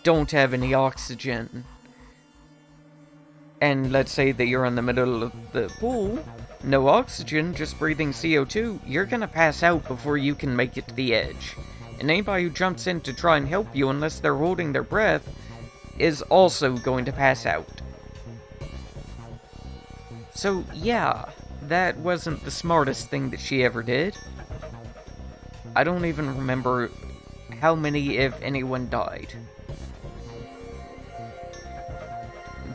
don't have any oxygen. And let's say that you're in the middle of the pool, no oxygen, just breathing CO2, you're gonna pass out before you can make it to the edge. And anybody who jumps in to try and help you, unless they're holding their breath, is also going to pass out. So, yeah, that wasn't the smartest thing that she ever did. I don't even remember how many, if anyone, died.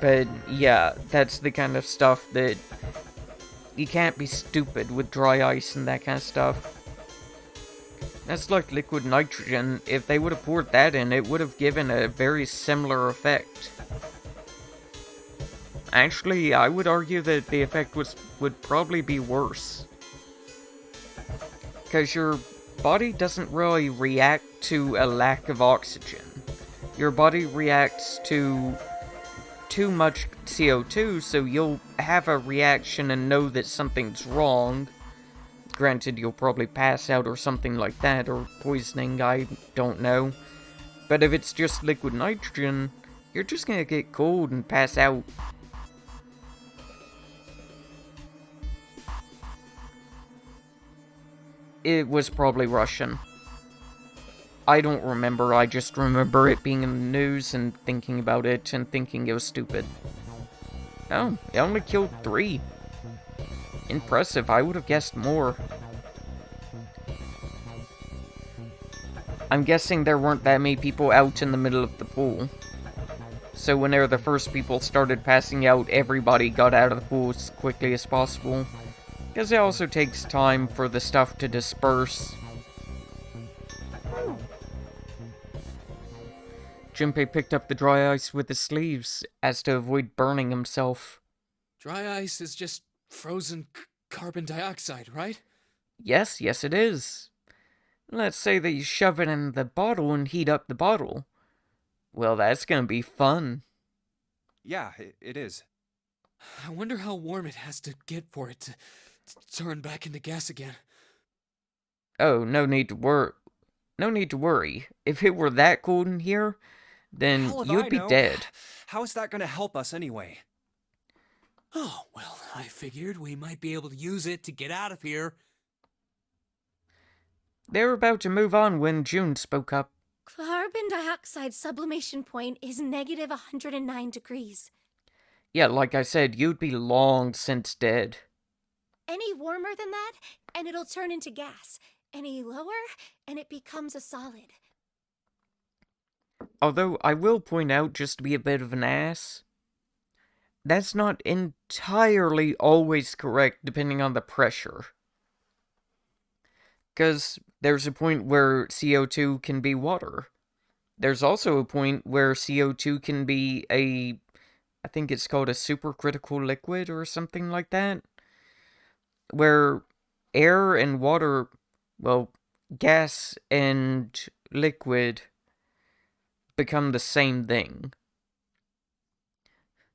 But, yeah, that's the kind of stuff that... You can't be stupid with dry ice and that kind of stuff. That's like liquid nitrogen. If they would have poured that in, it would have given a very similar effect. Actually, I would argue that the effect would probably be worse. Because your body doesn't really react to a lack of oxygen. Your body reacts to too much CO2, so you'll have a reaction and know that something's wrong. Granted, you'll probably pass out or something like that, or poisoning, I don't know. But if it's just liquid nitrogen, you're just gonna get cold and pass out. It was probably Russian. I don't remember, I just remember it being in the news and thinking about it and thinking it was stupid. Oh, it only killed 3. Impressive, I would have guessed more. I'm guessing there weren't that many people out in the middle of the pool. So whenever the first people started passing out, everybody got out of the pool as quickly as possible. Because it also takes time for the stuff to disperse. Junpei picked up the dry ice with his sleeves, as to avoid burning himself. Dry ice is just frozen carbon dioxide, right? Yes, it is. Let's say that you shove it in the bottle and heat up the bottle. Well, that's gonna be fun. Yeah, it is. I wonder how warm it has to get for it to turn back into gas again. Oh, no need to worry. If it were that cold in here, then Hell if you'd I be know. dead. How is that gonna help us anyway? Oh, well, I figured we might be able to use it to get out of here. They were about to move on when June spoke up. Carbon dioxide sublimation point is negative 109 degrees. Yeah, like I said, you'd be long since dead. Any warmer than that, and it'll turn into gas. Any lower, and it becomes a solid. Although, I will point out, just to be a bit of an ass, that's not entirely always correct depending on the pressure. Because there's a point where CO2 can be water. There's also a point where CO2 can be a I think it's called a supercritical liquid or something like that, where air and water, well, gas and liquid become the same thing.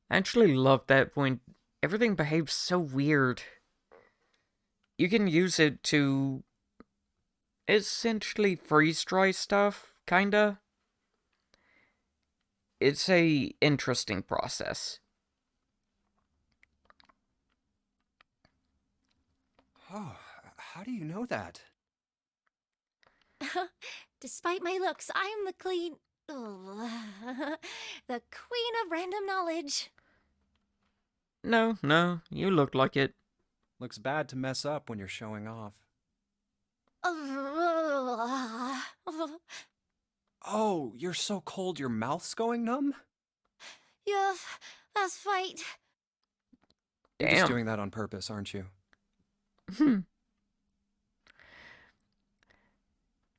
I actually love that point. Everything behaves so weird. You can use it to essentially freeze dry stuff, kinda. It's a interesting process. Oh, how do you know that? Despite my looks, I'm the clean. Oh, the queen of random knowledge. No, you look like it. Looks bad to mess up when you're showing off. Oh, you're so cold your mouth's going numb? Yes, that's right. You're just Damn. doing that on purpose, aren't you?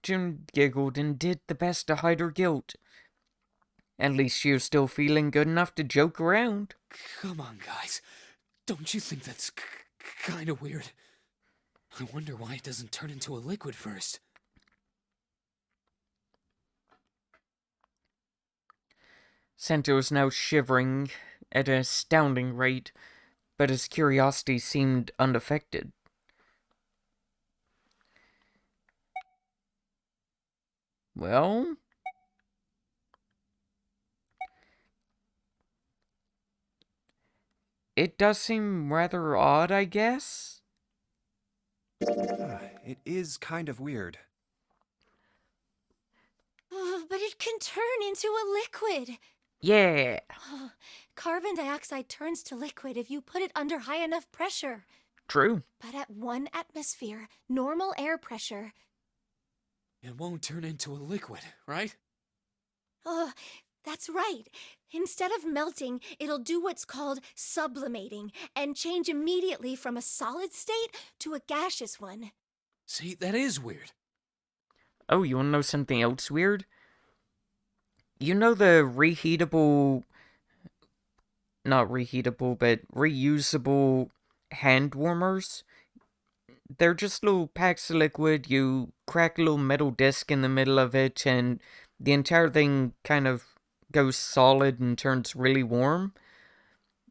June giggled and did the best to hide her guilt. At least she was still feeling good enough to joke around. Come on, guys. Don't you think that's kind of weird? I wonder why it doesn't turn into a liquid first. Santa was now shivering at an astounding rate, but his curiosity seemed unaffected. Well, it does seem rather odd, I guess. It is kind of weird. But it can turn into a liquid. Yeah, Carbon dioxide turns to liquid if you put it under high enough pressure. true. But at 1 atmosphere, normal air pressure. It won't turn into a liquid, right? Oh, that's right. Instead of melting, it'll do what's called sublimating and change immediately from a solid state to a gaseous one. See, that is weird. Oh, you wanna know something else weird? You know the reusable hand warmers? They're just little packs of liquid. You crack a little metal disc in the middle of it, and the entire thing kind of goes solid and turns really warm.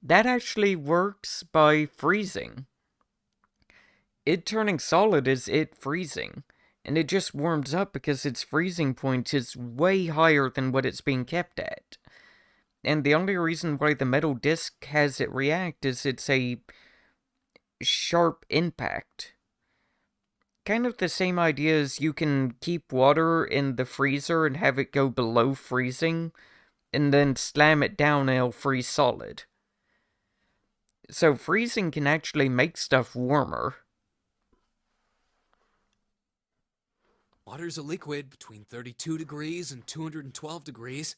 That actually works by freezing. It turning solid is it freezing. And it just warms up because its freezing point is way higher than what it's being kept at. And the only reason why the metal disc has it react is it's a sharp impact. Kind of the same idea as you can keep water in the freezer and have it go below freezing, and then slam it down and it'll freeze solid. So freezing can actually make stuff warmer. Water's a liquid between 32 degrees and 212 degrees.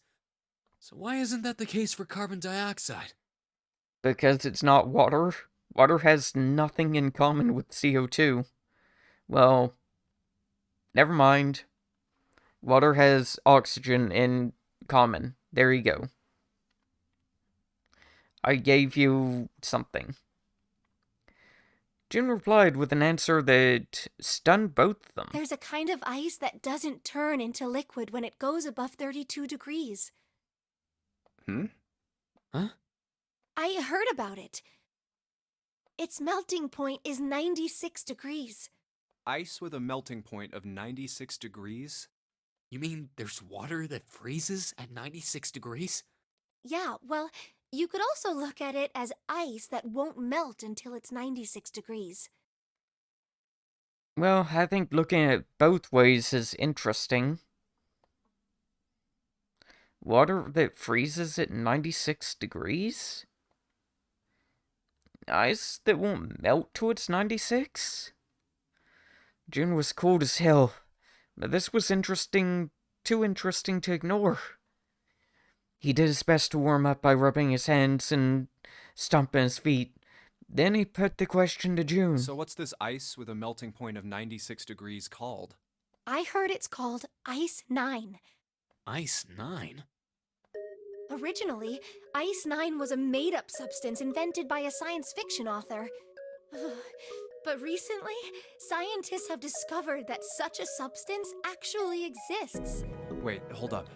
So why isn't that the case for carbon dioxide? Because it's not water. Water has nothing in common with CO2. Well, never mind. Water has oxygen in common. There you go. I gave you something. June replied with an answer that stunned both of them. There's a kind of ice that doesn't turn into liquid when it goes above 32 degrees. Huh? I heard about it. Its melting point is 96 degrees. Ice with a melting point of 96 degrees? You mean there's water that freezes at 96 degrees? Yeah, well, you could also look at it as ice that won't melt until it's 96 degrees. Well, I think looking at it both ways is interesting. Water that freezes at 96 degrees? Ice that won't melt till it's 96? June was cold as hell, but this was too interesting to ignore. He did his best to warm up by rubbing his hands and stomping his feet. Then he put the question to June. So what's this ice with a melting point of 96 degrees called? I heard it's called Ice 9. Ice 9? Originally, Ice 9 was a made-up substance invented by a science fiction author. But recently, scientists have discovered that such a substance actually exists. Wait, hold up.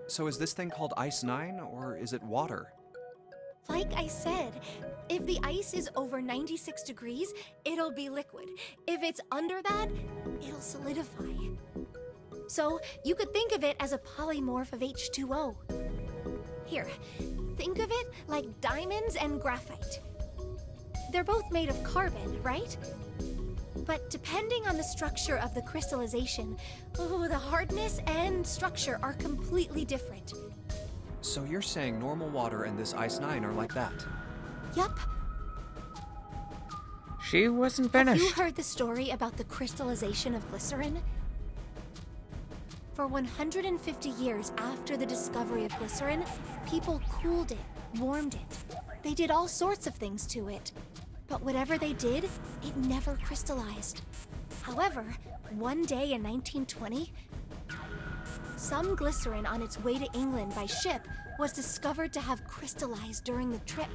So is this thing called Ice 9, or is it water? Like I said, if the ice is over 96 degrees, it'll be liquid. If it's under that, it'll solidify. So you could think of it as a polymorph of H2O. Here, think of it like diamonds and graphite. They're both made of carbon, right? But depending on the structure of the crystallization, the hardness and structure are completely different. So you're saying normal water and this Ice 9 are like that? Yup. She wasn't Have finished. you heard the story about the crystallization of glycerin? For 150 years after the discovery of glycerin, people cooled it, warmed it. They did all sorts of things to it. But whatever they did, it never crystallized. However, one day in 1920, some glycerin on its way to England by ship was discovered to have crystallized during the trip.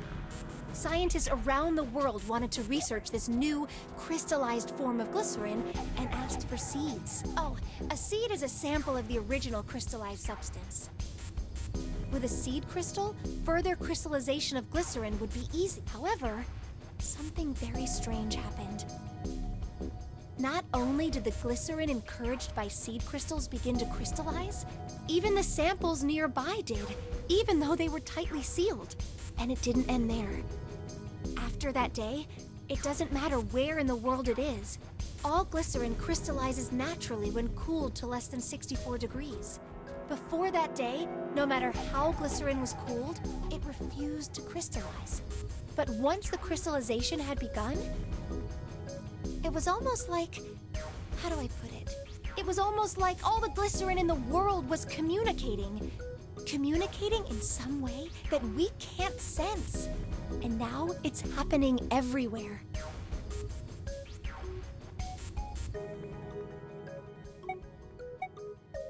Scientists around the world wanted to research this new crystallized form of glycerin and asked for seeds. Oh, a seed is a sample of the original crystallized substance. With a seed crystal, further crystallization of glycerin would be easy. However, something very strange happened. Not only did the glycerin encouraged by seed crystals begin to crystallize, even the samples nearby did, even though they were tightly sealed. And it didn't end there. After that day, it doesn't matter where in the world it is. All glycerin crystallizes naturally when cooled to less than 64 degrees. Before that day, no matter how glycerin was cooled, it refused to crystallize. But once the crystallization had begun, it was almost like, how do I put it? It was almost like all the glycerin in the world was communicating. Communicating in some way that we can't sense. And now it's happening everywhere.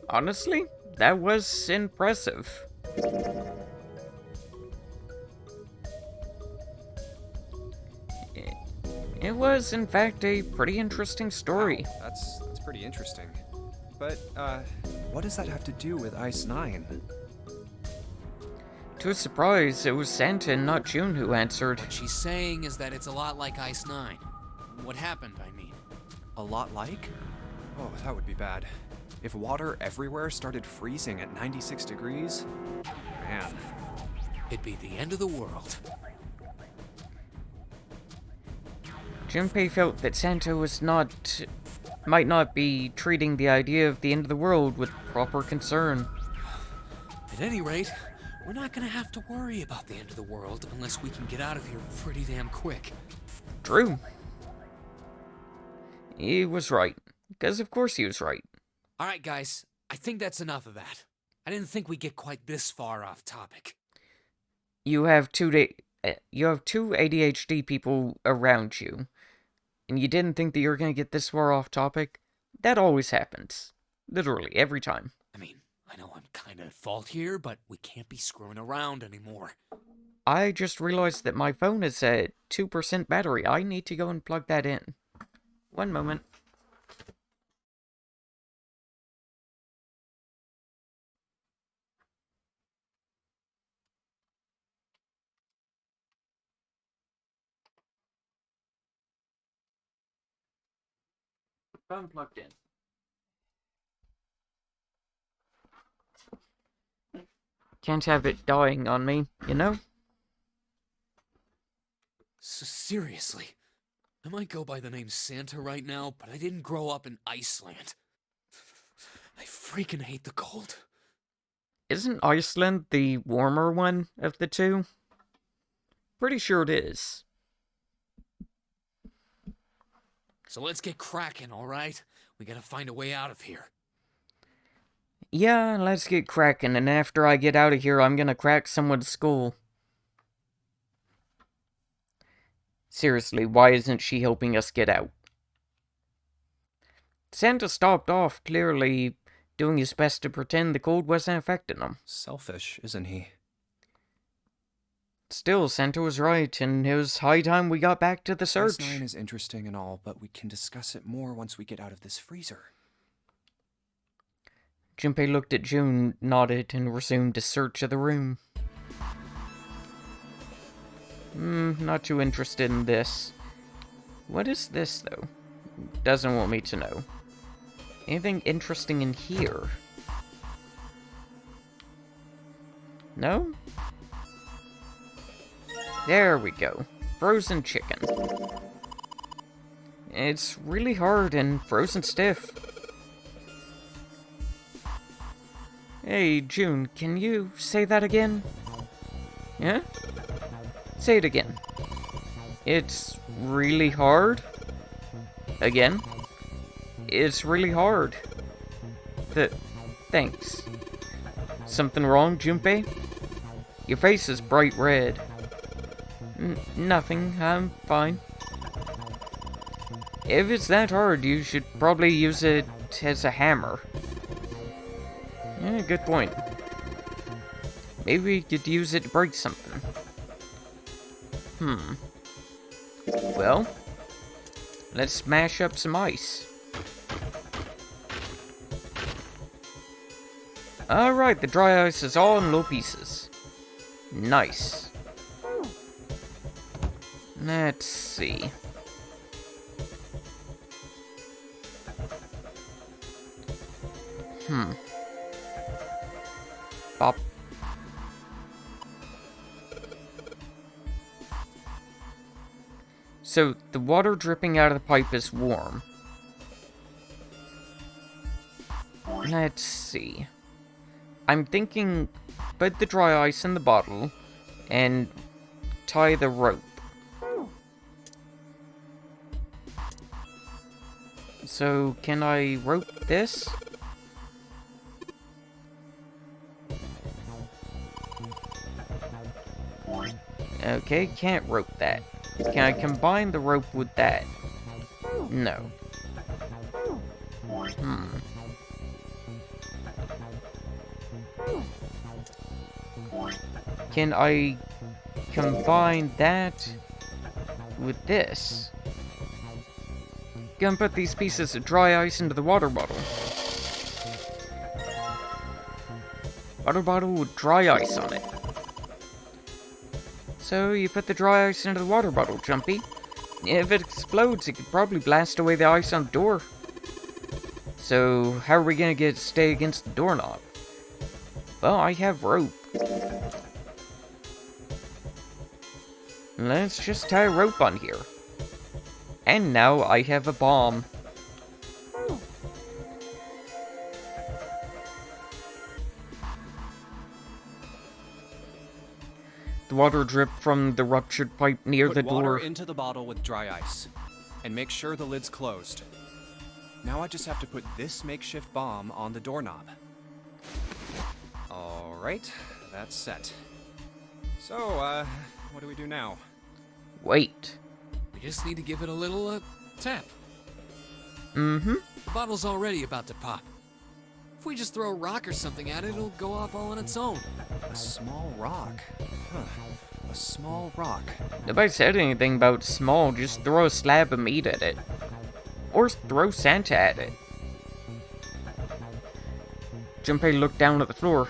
Honestly, that was impressive. It was, in fact, a pretty interesting story. Wow, that's pretty interesting. But, what does that have to do with Ice 9? To his surprise, it was Santa and not June who answered. What she's saying is that it's a lot like Ice 9. What happened, I mean. A lot like? Oh, that would be bad. If water everywhere started freezing at 96 degrees? Man. It'd be the end of the world. Junpei felt that Santa might not be treating the idea of the end of the world with proper concern. At any rate, we're not gonna have to worry about the end of the world unless we can get out of here pretty damn quick. True. He was right. Because of course he was right. Alright guys, I think that's enough of that. I didn't think we'd get quite this far off topic. You have two ADHD people around you, and you didn't think that you were going to get this far off topic? That always happens. Literally, every time. I mean, I know I'm kinda at fault here, but we can't be screwing around anymore. I just realized that my phone is at 2% battery. I need to go and plug that in. One moment. Phone plugged in. Can't have it dying on me, you know? Seriously, I might go by the name Santa right now, but I didn't grow up in Iceland. I freaking hate the cold. Isn't Iceland the warmer one of the two? Pretty sure it is. So let's get cracking, alright? We gotta find a way out of here. Yeah, let's get cracking, and after I get out of here, I'm gonna crack someone's skull. Seriously, why isn't she helping us get out? Santa stopped off, clearly doing his best to pretend the cold wasn't affecting him. Selfish, isn't he? Still, Santa was right, and it was high time we got back to the search. Ice 9 is interesting and all, but we can discuss it more once we get out of this freezer. Junpei looked at June, nodded, and resumed his search of the room. Not too interested in this. What is this, though? Doesn't want me to know. Anything interesting in here? No? There we go. Frozen chicken. It's really hard and frozen stiff. Hey, June, can you say that again? Yeah? Say it again. It's really hard. Again? It's really hard. Thanks. Something wrong, Junpei? Your face is bright red. Nothing. I'm fine. If it's that hard, you should probably use it as a hammer. Yeah, good point. Maybe we could use it to break something. Well, let's smash up some ice. Alright, the dry ice is all in little pieces. Nice. Let's see. Pop. So, the water dripping out of the pipe is warm. Let's see. I'm thinking put the dry ice in the bottle and tie the rope. So, can I rope this? Okay, can't rope that. Can I combine the rope with that? No. Can I combine that with this? Gonna put these pieces of dry ice into the water bottle. Water bottle with dry ice on it. So you put the dry ice into the water bottle, Jumpy. If it explodes, it could probably blast away the ice on the door. So how are we gonna get it to stay against the doorknob? Well, I have rope. Let's just tie a rope on here. And now I have a bomb. The water dripped from the ruptured pipe near the door. Put water into the bottle with dry ice. And make sure the lid's closed. Now I just have to put this makeshift bomb on the doorknob. Alright, that's set. So, what do we do now? Wait. We just need to give it a little, tap. Mm-hmm. The bottle's already about to pop. If we just throw a rock or something at it, it'll go off all on its own. A small rock. Huh. A small rock. Nobody said anything about small, just throw a slab of meat at it. Or throw Santa at it. Junpei looked down at the floor.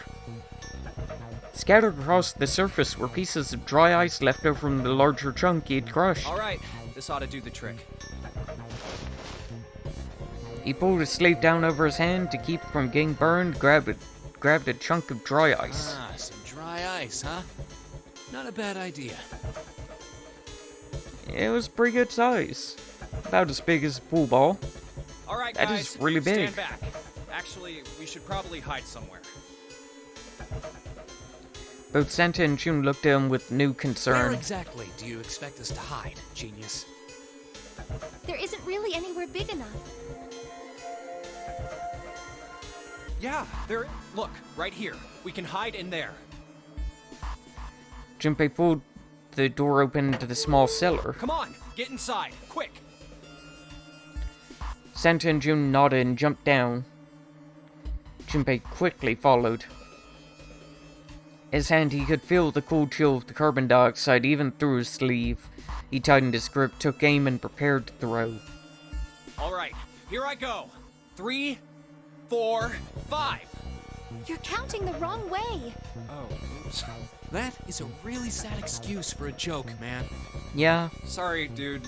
Scattered across the surface were pieces of dry ice left over from the larger chunk he had crushed. Alright, this ought to do the trick. He pulled his sleeve down over his hand to keep from getting burned, grabbed a chunk of dry ice. Ah, some dry ice, huh? Not a bad idea. It was pretty good size. About as big as a pool ball. Alright, That guys, is really big. stand back. Actually, we should probably hide somewhere. Both Santa and June looked at him with new Where concern. exactly do you expect us to hide, genius? There isn't really anywhere big enough. Yeah, there. Look, right here. We can hide in there. Junpei pulled the door open to the small cellar. Come on, get inside, quick. Santa and June nodded and jumped down. Junpei quickly followed. His hand, he could feel the cold chill of the carbon dioxide even through his sleeve. He tightened his grip, took aim, and prepared to throw. Alright, here I go. 3, 4, 5. You're counting the wrong way. Oh, oops. That is a really sad excuse for a joke, man. Yeah, Sorry, dude.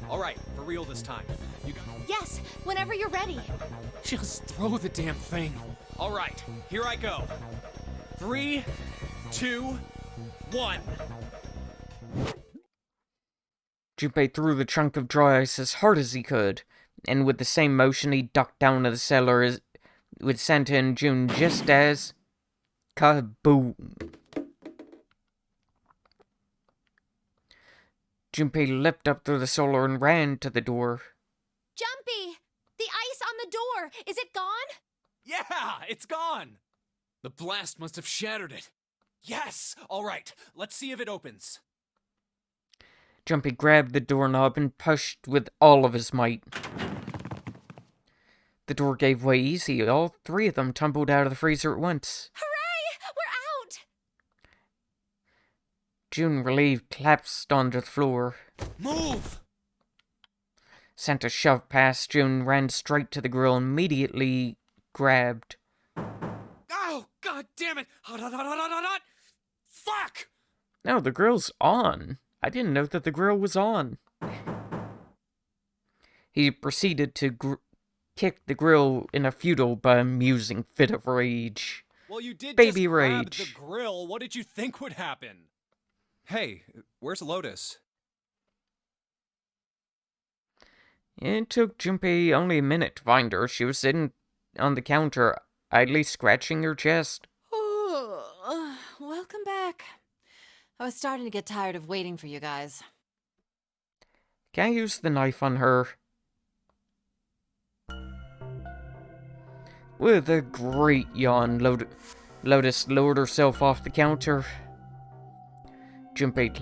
Alright, for real this time. You go. Yes, whenever you're ready. Just throw the damn thing. Alright, here I go. 3, 2, 1. Junpei threw the chunk of dry ice as hard as he could, and with the same motion he ducked down to the cellar with Santa and June just as... kaboom! Junpei leapt up through the cellar and ran to the door. Jumpy! The ice on the door! Is it gone? Yeah, it's gone. The blast must have shattered it. Yes. Alright, let's see if it opens. Junpei grabbed the doorknob and pushed with all of his might. The door gave way easy. All three of them tumbled out of the freezer at once. Hooray! We're out! June, relieved, collapsed onto the floor. Move! Santa shoved past June, ran straight to the grill, and immediately grabbed. Oh, god damn it! Hot, hot, hot, hot, hot, hot, hot! Fuck! No, the grill's on. I didn't know that the grill was on. He proceeded to kick the grill in a futile but amusing fit of rage. Well, you did Baby just grab rage. the grill. What did you think would happen? Hey, where's Lotus? It took Junpei only a minute to find her. She was sitting on the counter, idly scratching her chest. Welcome back. I was starting to get tired of waiting for you guys. Can I use the knife on her? With a great yawn, Lotus lowered herself off the counter. Junpei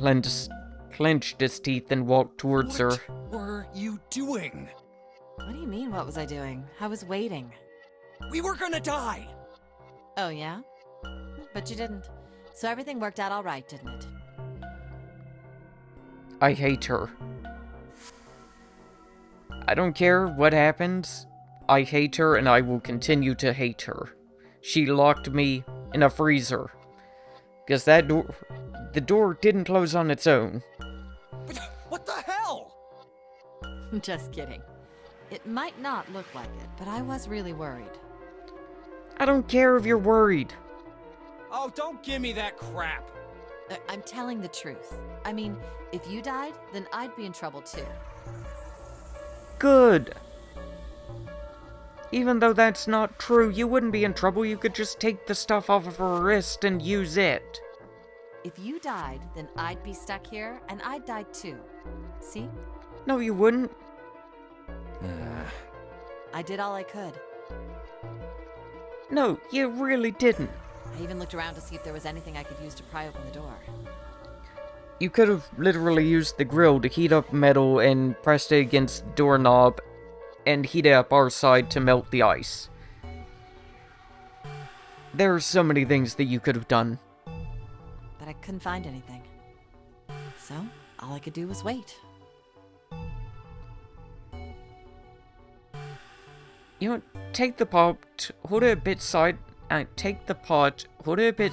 clenched his teeth and walked towards her. What were you doing? What do you mean, what was I doing? I was waiting. We were gonna die. Oh, yeah? But you didn't. So everything worked out all right, didn't it? I hate her. I don't care what happens. I hate her and I will continue to hate her. She locked me in a freezer. Because the door didn't close on its own. What the hell? Just kidding. It might not look like it, but I was really worried. I don't care if you're worried. Oh, don't give me that crap. I'm telling the truth. I mean, if you died, then I'd be in trouble too. Good. Even though that's not true, you wouldn't be in trouble. You could just take the stuff off of her wrist and use it. If you died, then I'd be stuck here, and I'd die too. See? No, you wouldn't. I did all I could. No, you really didn't. I even looked around to see if there was anything I could use to pry open the door. You could have literally used the grill to heat up metal and pressed it against the doorknob and heat it up our side to melt the ice. There are so many things that you could have done. But I couldn't find anything. So, all I could do was wait. You know, take the pot, hold it a bit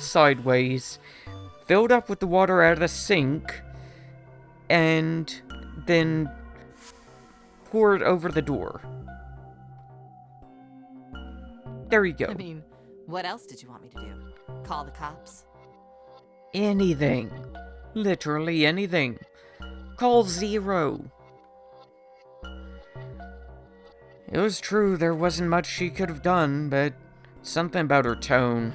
sideways, fill it up with the water out of the sink, and then pour it over the door. There you go. I mean, what else did you want me to do? Call the cops? Anything. Literally anything. Call Zero. It was true there wasn't much she could have done, but something about her tone.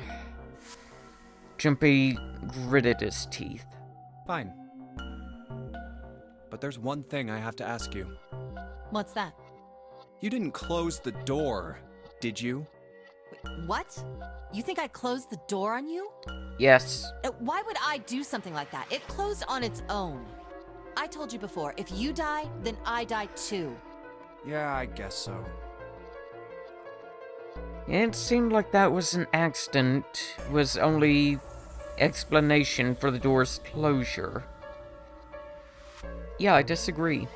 Junpei gritted his teeth. Fine. But there's one thing I have to ask you. What's that? You didn't close the door, did you? Wait, what? You think I closed the door on you? Yes. Why would I do something like that? It closed on its own. I told you before, if you die, then I die too. Yeah, I guess so. It seemed like that was an accident, was only explanation for the door's closure. Yeah, I disagree.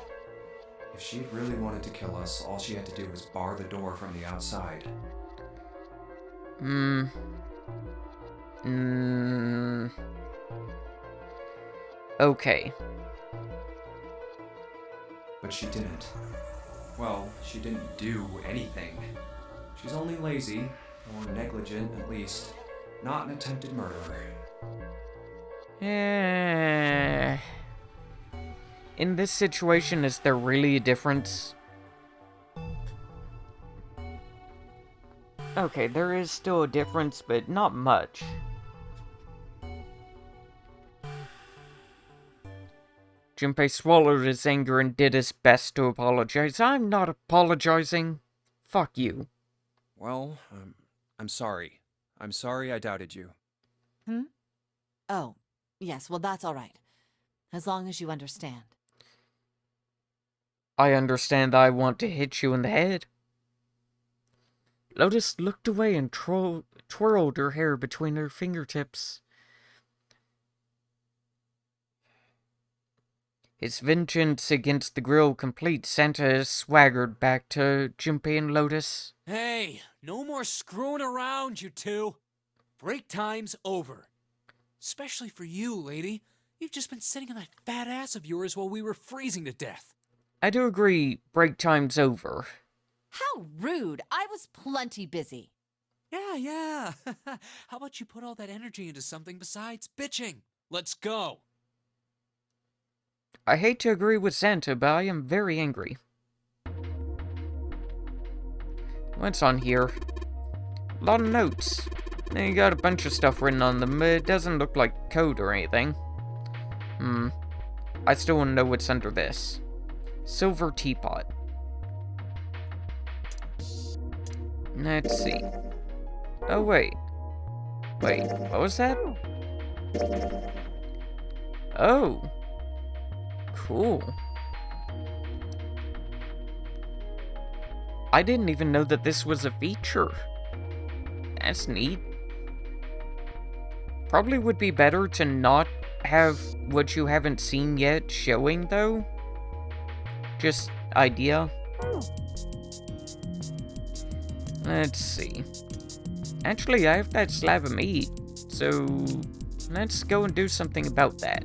If she had really wanted to kill us, all she had to do was bar the door from the outside. Okay. But she didn't. Well, she didn't do anything. She's only lazy, or negligent at least, not an attempted murderer. In this situation, is there really a difference? Okay, there is still a difference, but not much. Junpei swallowed his anger and did his best to apologize. I'm not apologizing. Fuck you. Well, I'm sorry. I'm sorry I doubted you. Oh, yes, well, that's all right. As long as you understand. I understand I want to hit you in the head. Lotus looked away and twirled her hair between her fingertips. His vengeance against the grill complete, Santa swaggered back to Junpei and Lotus. Hey, no more screwing around, you two. Break time's over. Especially for you, lady. You've just been sitting on that fat ass of yours while we were freezing to death. I do agree, break time's over. How rude! I was plenty busy. Yeah. How about you put all that energy into something besides bitching? Let's go. I hate to agree with Santa, but I am very angry. What's on here? A lot of notes. They got a bunch of stuff written on them, but it doesn't look like code or anything. I still want to know what's under this. Silver teapot. Let's see. Oh, wait. Wait, what was that? Oh. Cool. I didn't even know that this was a feature. That's neat. Probably would be better to not have what you haven't seen yet showing, though. Just idea. Let's see. Actually, I have that slab of meat, so let's go and do something about that.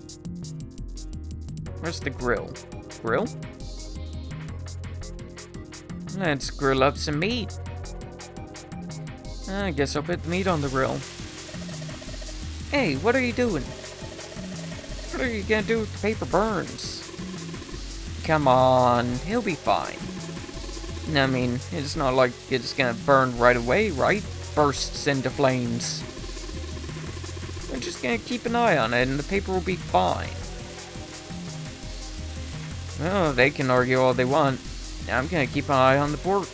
Where's the grill? Grill? Let's grill up some meat. I guess I'll put the meat on the grill. Hey, what are you doing? What are you gonna do if the paper burns? Come on, he'll be fine. I mean, it's not like it's gonna burn right away, right? Bursts into flames. We're just gonna keep an eye on it and the paper will be fine. Well, they can argue all they want. I'm gonna keep an eye on the pork.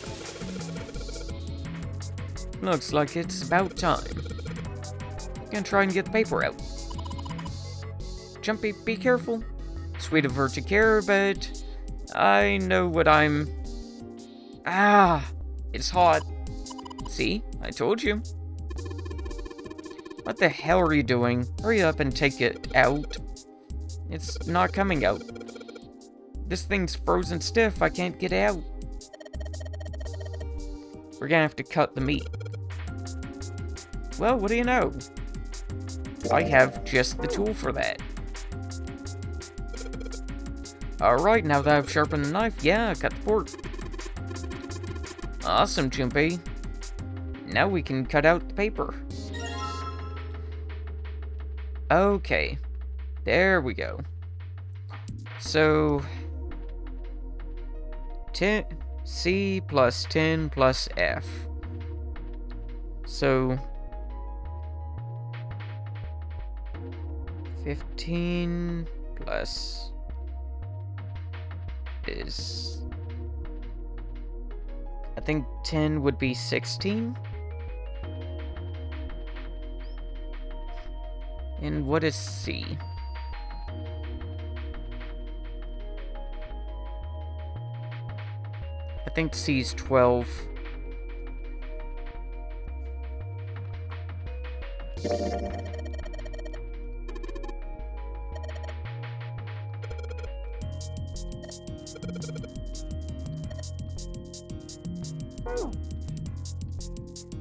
Looks like it's about time. Gonna try and get the paper out. Jumpy, be careful. Sweet of her to care, but I know what I'm... It's hot. See? I told you. What the hell are you doing? Hurry up and take it out. It's not coming out. This thing's frozen stiff. I can't get it out. We're gonna have to cut the meat. Well, what do you know? I have just the tool for that. Alright, now that I've sharpened the knife, yeah, cut the pork. Awesome, Junpei. Now we can cut out the paper. Okay. There we go. So... 10, C plus 10 plus F. So... 15 plus... is... I think 10 would be 16. And what is C? I think C is 12.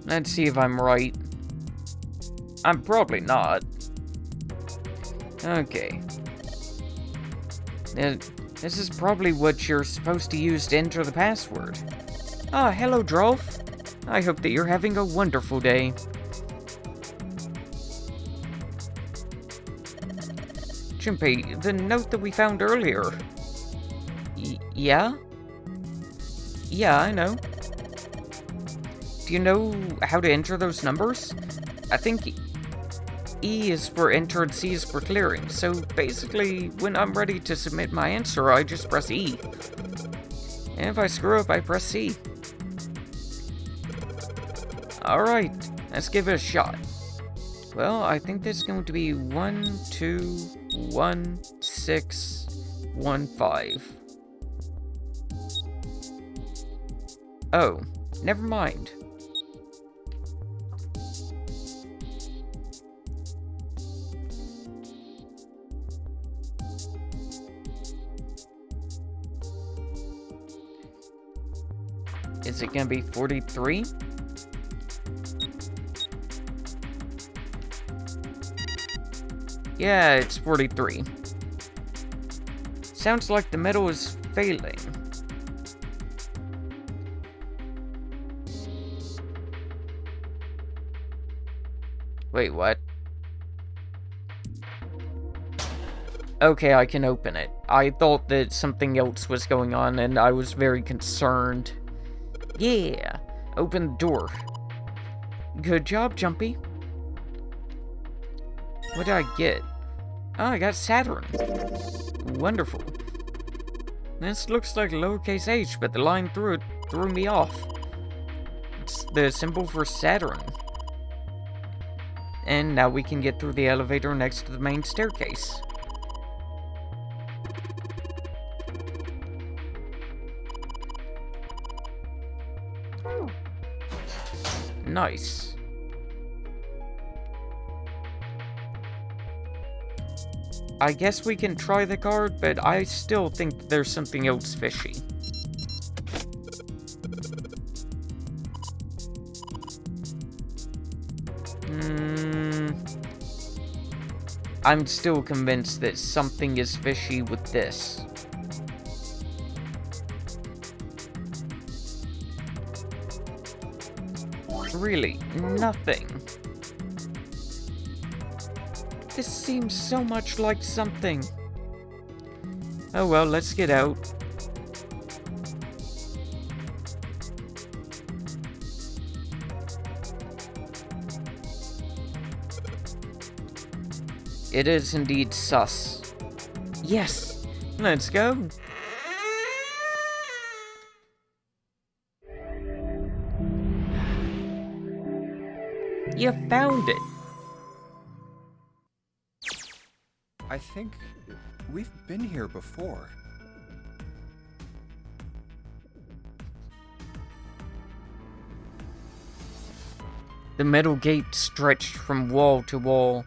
Let's see if I'm right. I'm probably not. Okay. This is probably what you're supposed to use to enter the password. Ah, hello, Drolf. I hope that you're having a wonderful day. Chimpy, the note that we found earlier. Yeah? Yeah, I know. Do you know how to enter those numbers? I think E is for enter and C is for clearing. So basically, when I'm ready to submit my answer, I just press E. And if I screw up, I press C. Alright, let's give it a shot. Well, I think there's going to be 1, 2, 1, 6, 1, 5. Oh, never mind. Is it gonna be 43? Yeah, it's 43. Sounds like the metal is failing. Wait, what? Okay, I can open it. I thought that something else was going on and I was very concerned. Yeah, open the door. Good job, Jumpy. What did I get? Oh, I got Saturn. Wonderful. This looks like lowercase h, but the line through it threw me off. It's the symbol for Saturn. And now we can get through the elevator next to the main staircase. Nice. I guess we can try the card, but I still think there's something else fishy. I'm still convinced that something is fishy with this. Really, nothing. This seems so much like something. Oh well, let's get out. It is indeed sus. Yes, let's go. You found it. I think we've been here before. The metal gate stretched from wall to wall.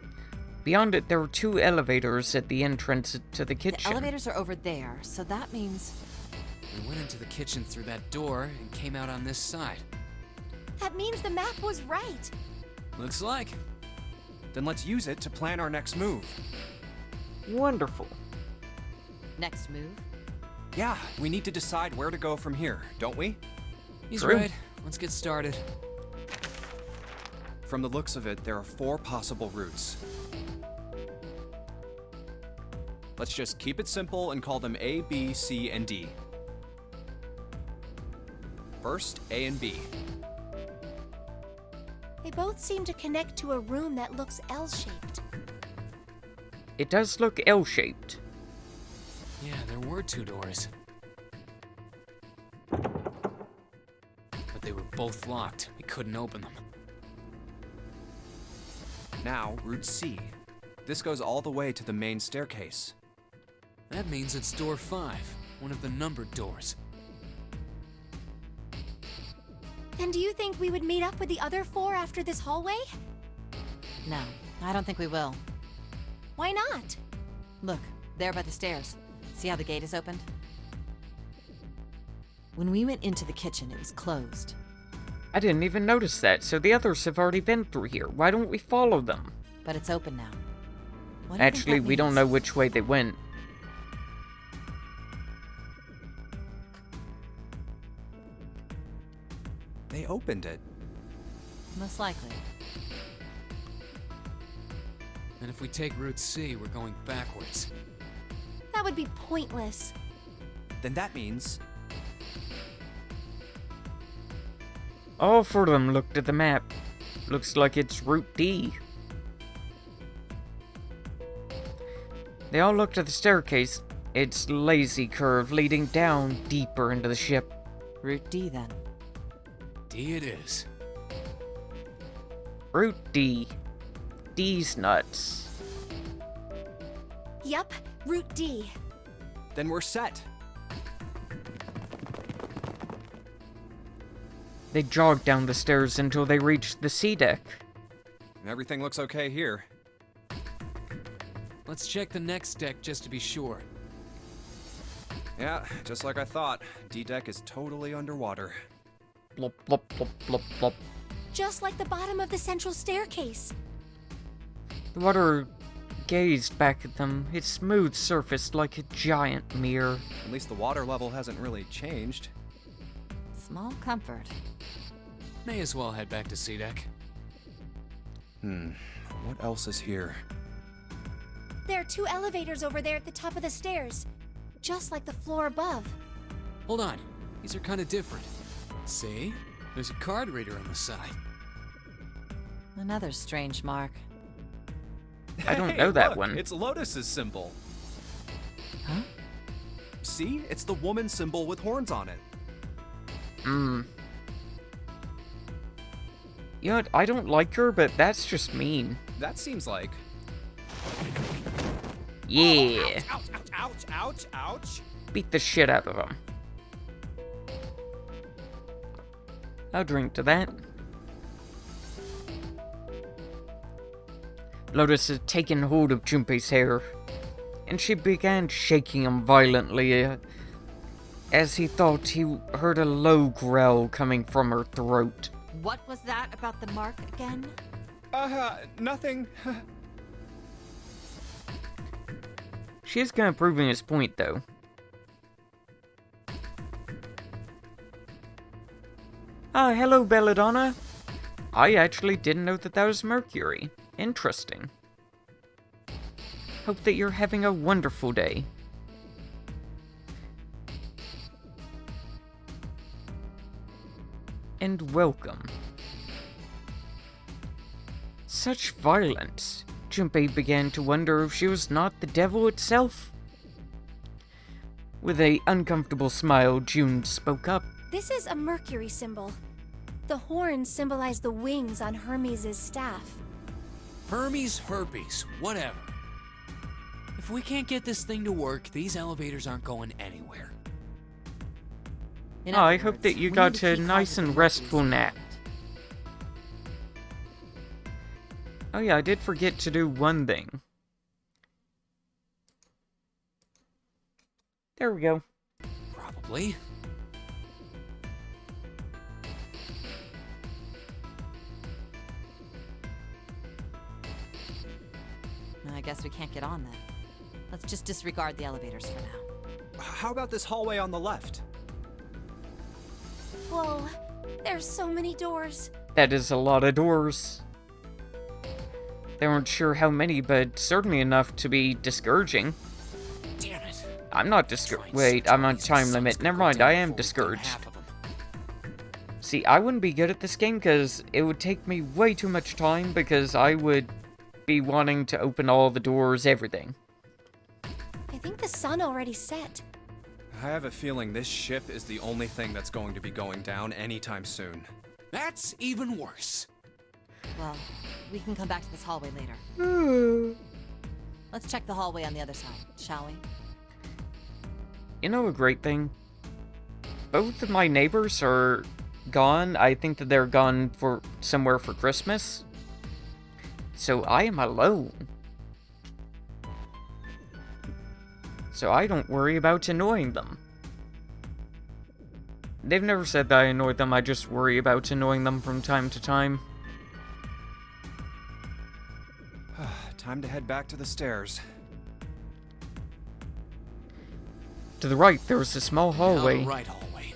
Beyond it, there were 2 elevators at the entrance to the kitchen. The elevators are over there, so that means... We went into the kitchen through that door and came out on this side. That means the map was right. Looks like. Then let's use it to plan our next move. Wonderful. Next move? Yeah, we need to decide where to go from here, don't we? He's True. right. Let's get started. From the looks of it, there are 4 possible routes. Let's just keep it simple and call them A, B, C, and D. First, A and B. They both seem to connect to a room that looks L-shaped. It does look L-shaped. Yeah, there were 2 doors. But they were both locked. We couldn't open them. Now, route C. This goes all the way to the main staircase. That means it's door 5, one of the numbered doors. Then do you think we would meet up with the other 4 after this hallway? No, I don't think we will. Why not? Look, there by the stairs. See how the gate is opened? When we went into the kitchen, it was closed. I didn't even notice that, so the others have already been through here. Why don't we follow them? But it's open now. What do you think Actually, that we don't means? know which way they went. They opened it. Most likely. And if we take Route C, we're going backwards. That would be pointless. Then that means All four of them looked at the map. Looks like it's Route D. They all looked at the staircase. Its lazy curve leading down deeper into the ship. Route D, then. D it is. Route D. D's nuts. Yep, Route D. then we're set. They jogged down the stairs until they reached the sea deck. Everything looks okay here. Let's check the next deck just to be sure. Yeah, just like I thought. D-deck is totally underwater. Blop, blop, blop, blop, blop. Just like the bottom of the central staircase. The water gazed back at them, its smooth surface like a giant mirror. At least the water level hasn't really changed. Small comfort. May as well head back to C-Deck. What else is here? There are 2 elevators over there at the top of the stairs. Just like the floor above. Hold on. These are kind of different. See? There's a card reader on the side. Another strange mark. I don't Hey, know that look, one. It's Lotus's symbol. Huh? See? It's the woman symbol with horns on it. You know what? I don't like her, but that's just mean. That seems like... Yeah. Ouch, ouch, ouch, ouch, ouch. Beat the shit out of them. I'll drink to that. Lotus had taken hold of Junpei's hair, and she began shaking him violently as he thought he heard a low growl coming from her throat. What was that about the mark again? Nothing. She is kind of proving his point, though. Ah, hello, Belladonna. I actually didn't know that was Mercury. Interesting. Hope that you're having a wonderful day. And welcome. Such violence. Junpei began to wonder if she was not the devil itself. With an uncomfortable smile, June spoke up. This is a Mercury symbol. The horns symbolize the wings on Hermes' staff. Hermes, herpes, whatever. If we can't get this thing to work, these elevators aren't going anywhere. In I other hope words, that you we got need to a keep nice and positive restful Mercury's nap. effect. Oh yeah, I did forget to do one thing. There we go. Probably. I guess we can't get on then. Let's just disregard the elevators for now. How about this hallway on the left? Whoa, there's so many doors. That is a lot of doors. They weren't sure how many, but certainly enough to be discouraging. Damn it. I'm not discouraged. Wait, I'm on time limit. Never mind, I am discouraged. See, I wouldn't be good at this game because it would take me way too much time because I would be wanting to open all the doors, everything. I think the sun already set. I have a feeling this ship is the only thing that's going to be going down anytime soon. That's even worse. Well, we can come back to this hallway later. Let's check the hallway on the other side, shall we? You know a great thing? Both of my neighbors are gone. I think that they're gone for somewhere for Christmas. So I am alone. So I don't worry about annoying them. They've never said that I annoy them, I just worry about annoying them from time to time. Time to head back to the stairs. To the right, there was a small hallway. Down the right hallway.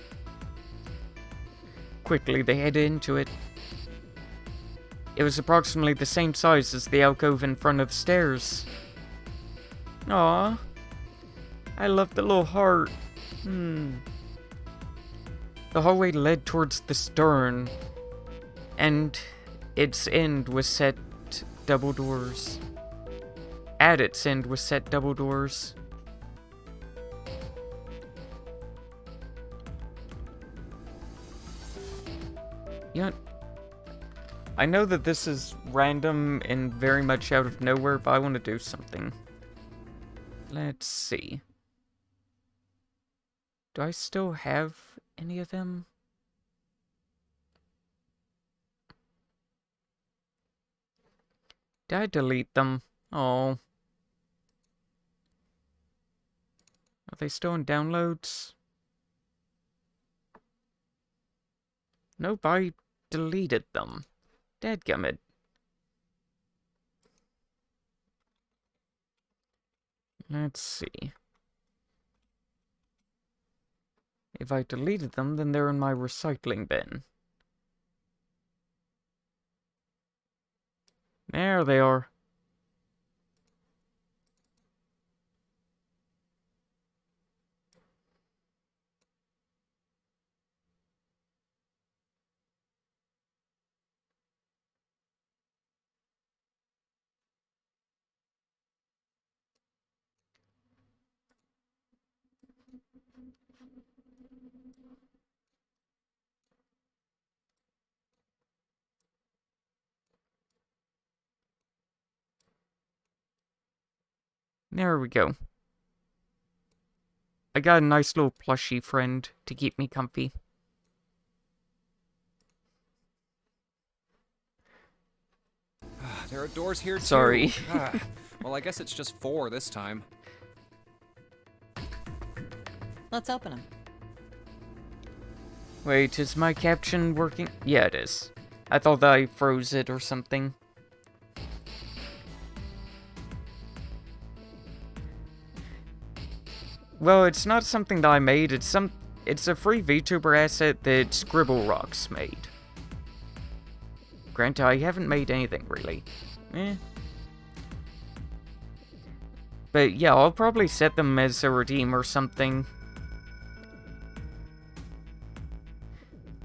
Quickly, they headed into it. It was approximately the same size as the alcove in front of the stairs. Aww. I love the little heart. The hallway led towards the stern, and its end was set double doors. At its end was set double doors. You know, I know that this is random and very much out of nowhere, but I want to do something. Let's see. Do I still have any of them? Did I delete them? Oh. Are they still in downloads? Nope, I deleted them. Dadgummit. Let's see. If I deleted them, then they're in my recycling bin. There they are. There we go. I got a nice little plushy friend to keep me comfy. There are doors here too. Sorry. Well, I guess it's just 4 this time. Let's open them. Wait, is my caption working? Yeah, it is. I thought that I froze it or something. Well, it's not something that I made, it's a free VTuber asset that Scribble Rocks made. Granted, I haven't made anything, really. But yeah, I'll probably set them as a redeem or something.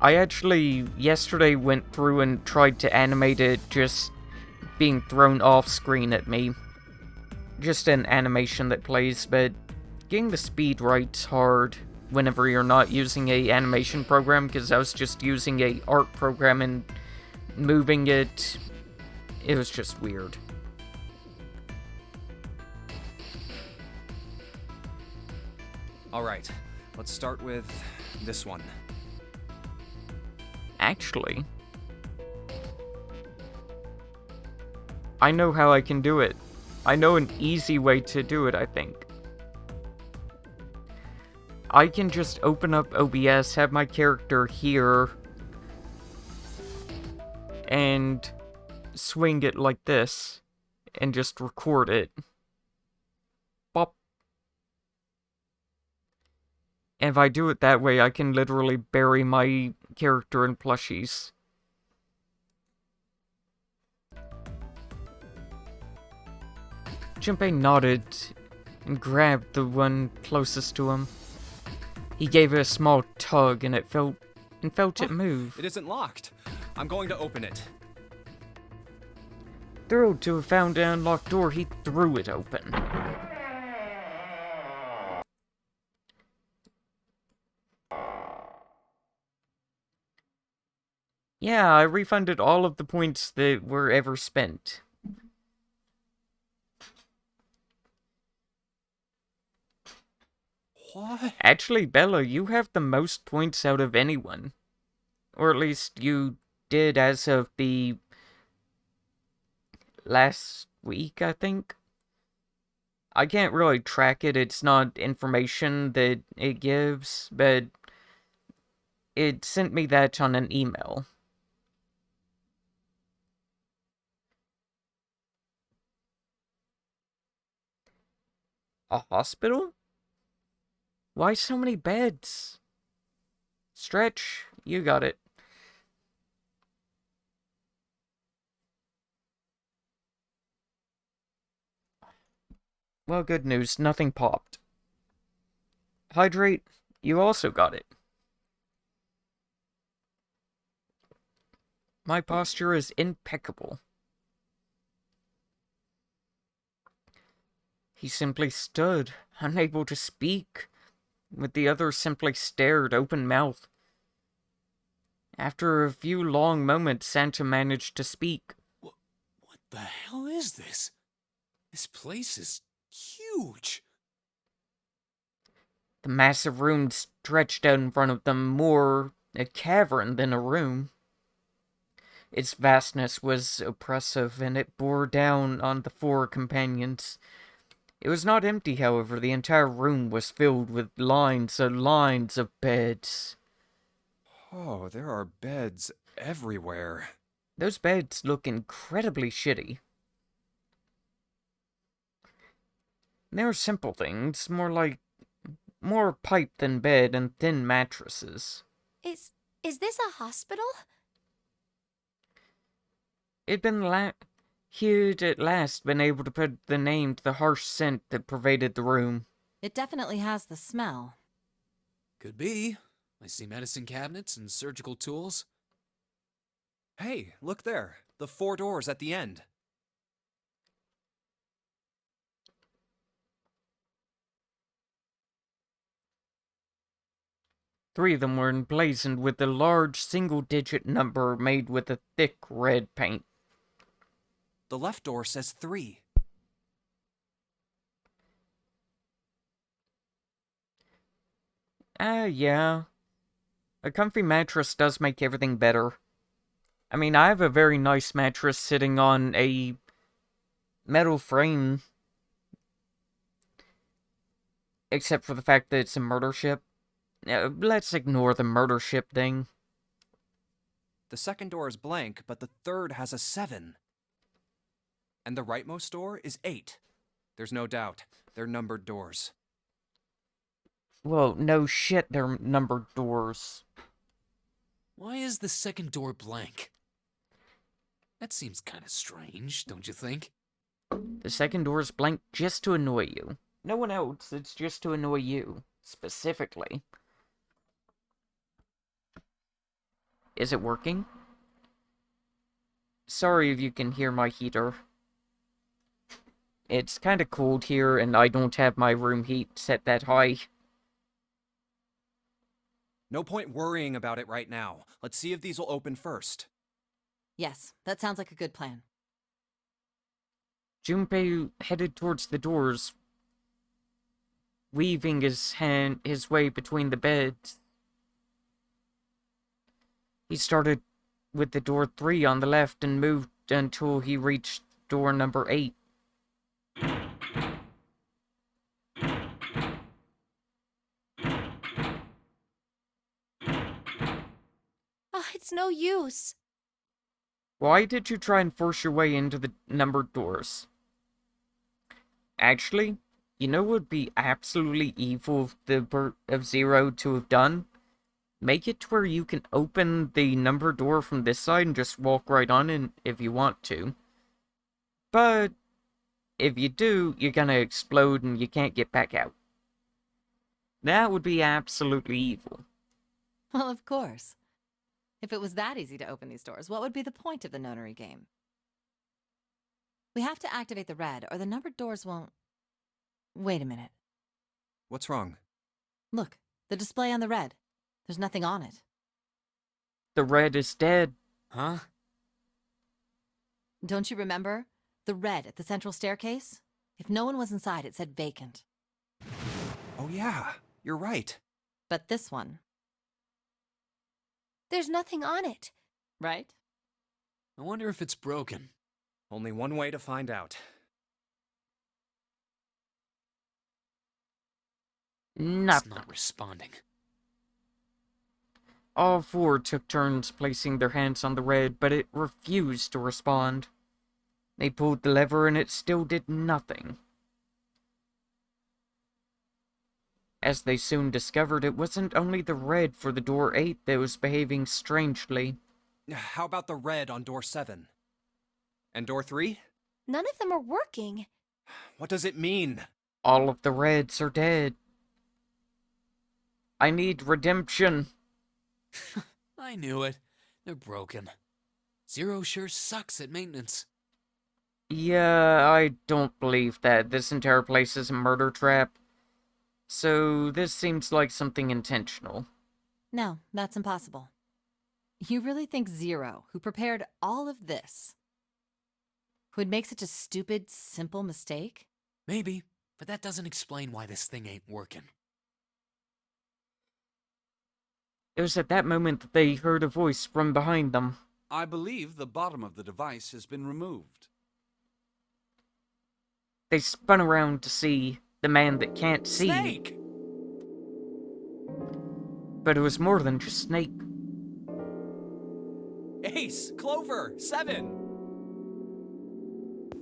I actually, yesterday, went through and tried to animate it just being thrown off screen at me. Just an animation that plays, but getting the speed right's hard whenever you're not using a animation program, because I was just using a art program and moving it. It was just weird. Alright, let's start with this one. Actually, I know how I can do it. I know an easy way to do it, I think. I can just open up OBS, have my character here, and swing it like this, and just record it. Bop. And if I do it that way, I can literally bury my character in plushies. Junpei nodded and grabbed the one closest to him. He gave it a small tug, and felt it move. It isn't locked. I'm going to open it. Thrilled to have found an unlocked door, he threw it open. Yeah, I refunded all of the points that were ever spent. What? Actually, Bella, you have the most points out of anyone. Or at least you did as of the last week, I think. I can't really track it, it's not information that it gives, but it sent me that on an email. A hospital? Why so many beds? Stretch, you got it. Well, good news, nothing popped. Hydrate, you also got it. My posture is impeccable. He simply stood, unable to speak, with the other simply stared open-mouthed. After a few long moments, Santa managed to speak. What the hell is this? This place is huge. The massive room stretched out in front of them, more a cavern than a room. Its vastness was oppressive, and it bore down on the four companions. It was not empty, however. The entire room was filled with lines of beds. Oh, there are beds everywhere. Those beds look incredibly shitty. They are simple things, more pipe than bed and thin mattresses. Is this a hospital? He'd at last been able to put the name to the harsh scent that pervaded the room. It definitely has the smell. Could be. I see medicine cabinets and surgical tools. Hey, look there. The 4 doors at the end. Three of them were emblazoned with a large single-digit number made with a thick red paint. The left door says 3. Yeah. A comfy mattress does make everything better. I mean, I have a very nice mattress sitting on a metal frame. Except for the fact that it's a murder ship. Let's ignore the murder ship thing. The second door is blank, but the third has a 7. And the rightmost door is 8. There's no doubt. They're numbered doors. Well, no shit, they're numbered doors. Why is the second door blank? That seems kind of strange, don't you think? The second door is blank just to annoy you. No one else, it's just to annoy you. Specifically. Is it working? Sorry if you can hear my heater. It's kinda cold here, and I don't have my room heat set that high. No point worrying about it right now. Let's see if these will open first. Yes, that sounds like a good plan. Junpei headed towards the doors, weaving his way between the beds. He started with the door 3 on the left and moved until he reached door number 8. Oh, it's no use. Why did you try and force your way into the numbered doors? Actually, you know what would be absolutely evil of Zero to have done? Make it to where you can open the numbered door from this side and just walk right on in if you want to. But if you do, you're gonna explode and you can't get back out. That would be absolutely evil. Well, of course. If it was that easy to open these doors, what would be the point of the notary game? We have to activate the red, or the numbered doors won't... Wait a minute. What's wrong? Look, the display on the red. There's nothing on it. The red is dead. Huh? Don't you remember? The red at the central staircase? If no one was inside, it said vacant. Oh yeah, you're right. But this one, There's nothing on it. right? I wonder if it's broken. Only one way to find out. It's Nothing. not responding. All four took turns placing their hands on the red, but it refused to respond. They pulled the lever and it still did nothing. As they soon discovered, it wasn't only the red for the door 8 that was behaving strangely. How about the red on door 7? And door 3? None of them are working. What does it mean? All of the reds are dead. I need redemption. I knew it. They're broken. Zero sure sucks at maintenance. Yeah, I don't believe that. This entire place is a murder trap. So this seems like something intentional. No, that's impossible. You really think Zero, who prepared all of this, would make such a stupid, simple mistake? Maybe, but that doesn't explain why this thing ain't working. It was at that moment that they heard a voice from behind them. I believe the bottom of the device has been removed. They spun around to see the man that can't see. Snake! But it was more than just Snake. Ace! Clover! 7!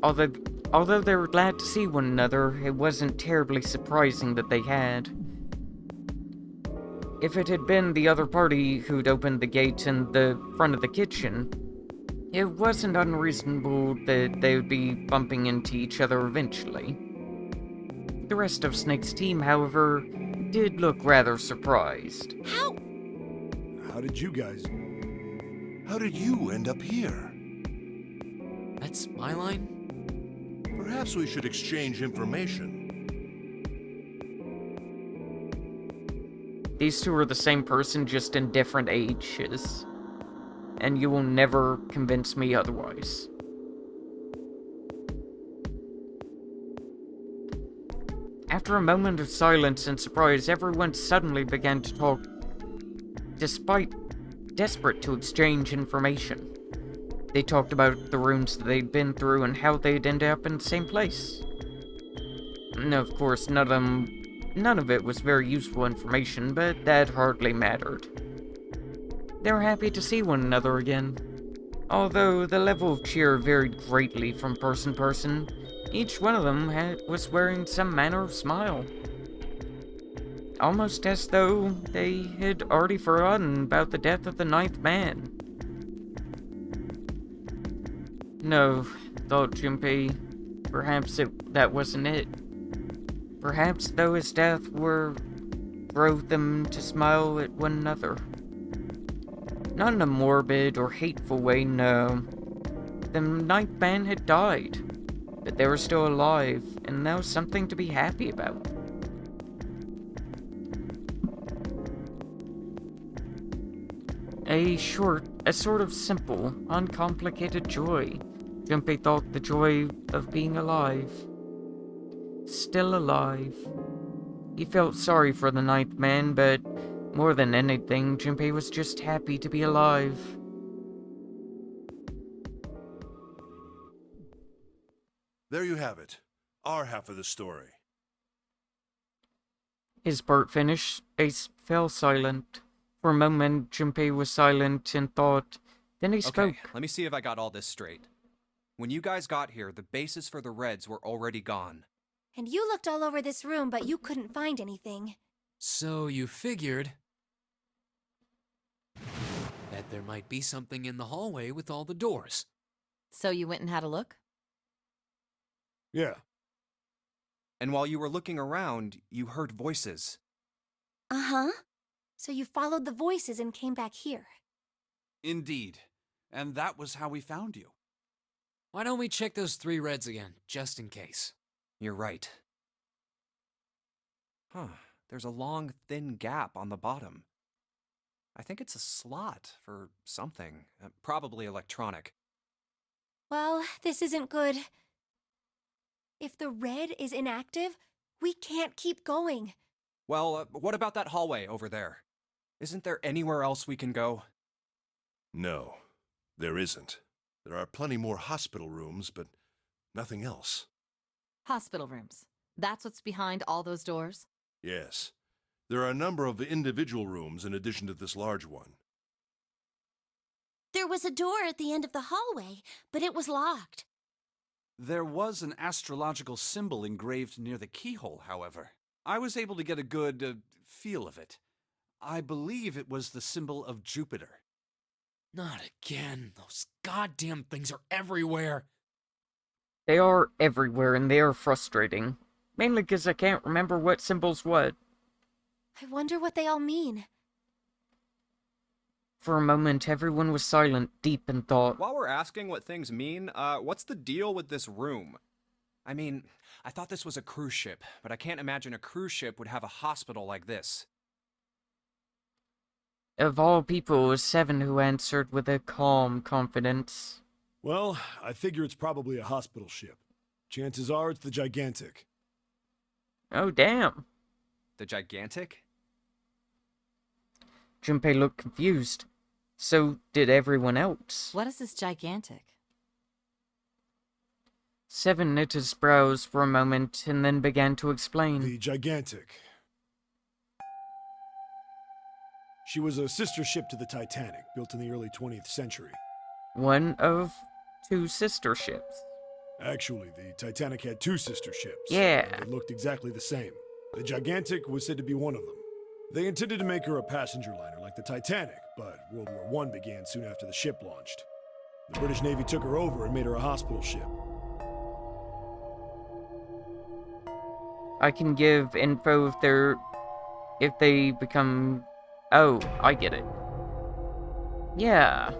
Although they were glad to see one another, it wasn't terribly surprising that they had. If it had been the other party who'd opened the gate in the front of the kitchen, it wasn't unreasonable that they would be bumping into each other eventually. The rest of Snake's team, however, did look rather surprised. How? How did you end up here? That's my line? Perhaps we should exchange information. These two are the same person, just in different ages. And you will never convince me otherwise. After a moment of silence and surprise, everyone suddenly began to talk, despite desperate to exchange information. They talked about the rooms that they'd been through and how they'd end up in the same place. And of course, none of it was very useful information, but that hardly mattered. They were happy to see one another again. Although the level of cheer varied greatly from person to person, each one of them was wearing some manner of smile. Almost as though they had already forgotten about the death of the 9th man. No, thought Junpei, perhaps that wasn't it. Perhaps though his death drove them to smile at one another. Not in a morbid or hateful way, no. The 9th man had died, but they were still alive, and that was something to be happy about. A sort of simple, uncomplicated joy. Junpei thought the joy of being alive. Still alive. He felt sorry for the 9th man, but more than anything, Junpei was just happy to be alive. There you have it. Our half of the story. His part finished, Ace fell silent. For a moment, Junpei was silent in thought. Then he spoke. Okay, let me see if I got all this straight. When you guys got here, the bases for the reds were already gone. And you looked all over this room, but you couldn't find anything. So you figured that there might be something in the hallway with all the doors. So you went and had a look? Yeah. And while you were looking around, you heard voices. Uh-huh. So you followed the voices and came back here. Indeed. And that was how we found you. Why don't we check those 3 reds again, just in case? You're right. Huh, there's a long, thin gap on the bottom. I think it's a slot for something, probably electronic. Well, this isn't good. If the red is inactive, we can't keep going. Well, what about that hallway over there? Isn't there anywhere else we can go? No, there isn't. There are plenty more hospital rooms, but nothing else. Hospital rooms. That's what's behind all those doors? Yes. There are a number of individual rooms in addition to this large one. There was a door at the end of the hallway, but it was locked. There was an astrological symbol engraved near the keyhole, however. I was able to get a good feel of it. I believe it was the symbol of Jupiter. Not again. Those goddamn things are everywhere. They are everywhere, and they are frustrating. Mainly because I can't remember what symbol's what. I wonder what they all mean. For a moment, everyone was silent, deep in thought. While we're asking what things mean, what's the deal with this room? I mean, I thought this was a cruise ship, but I can't imagine a cruise ship would have a hospital like this. Of all people, it was Seven who answered with a calm confidence. Well, I figure it's probably a hospital ship. Chances are it's the Gigantic. Oh, damn. The Gigantic? Junpei looked confused. So did everyone else. What is this gigantic? Seven knit his brows for a moment and then began to explain. The Gigantic. She was a sister ship to the Titanic, built in the early 20th century. One of two sister ships. Actually, the Titanic had two sister ships. Yeah. And they looked exactly the same. The Gigantic was said to be one of them. They intended to make her a passenger liner like the Titanic, but World War I began soon after the ship launched. The British Navy took her over and made her a hospital ship. I can give info if they become... Oh, I get it. Yeah.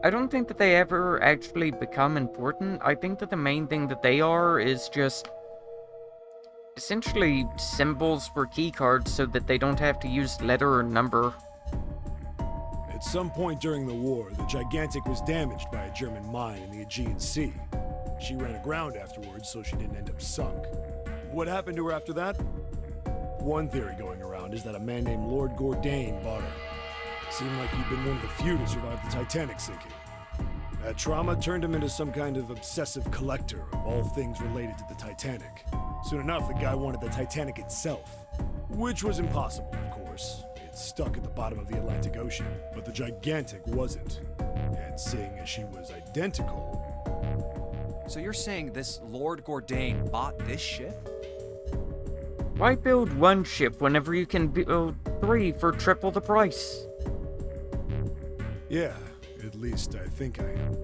I don't think that they ever actually become important. I think that the main thing that they are is just essentially symbols for keycards so that they don't have to use letter or number. At some point during the war, the Gigantic was damaged by a German mine in the Aegean Sea. She ran aground afterwards, so she didn't end up sunk. What happened to her after that? One theory going around is that a man named Lord Gourdain bought her. Seemed like he'd been one of the few to survive the Titanic sinking. That trauma turned him into some kind of obsessive collector of all things related to the Titanic. Soon enough, the guy wanted the Titanic itself. Which was impossible, of course. It's stuck at the bottom of the Atlantic Ocean. But the Gigantic wasn't. And seeing as she was identical... So you're saying this Lord Gourdain bought this ship? Why build one ship whenever you can build 3 for triple the price? Yeah, at least I think I am.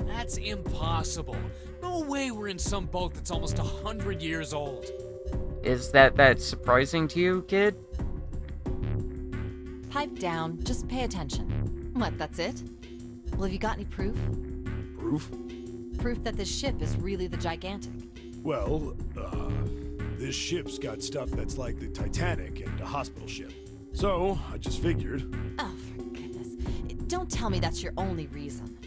That's impossible. No way we're in some boat that's almost 100 years old. Is that surprising to you, kid? Pipe down, just pay attention. What, that's it? Well, have you got any proof? Proof? Proof that this ship is really the Gigantic. Well, this ship's got stuff that's like the Titanic and a hospital ship. So, I just figured... Oh, for goodness. Don't tell me that's your only reason.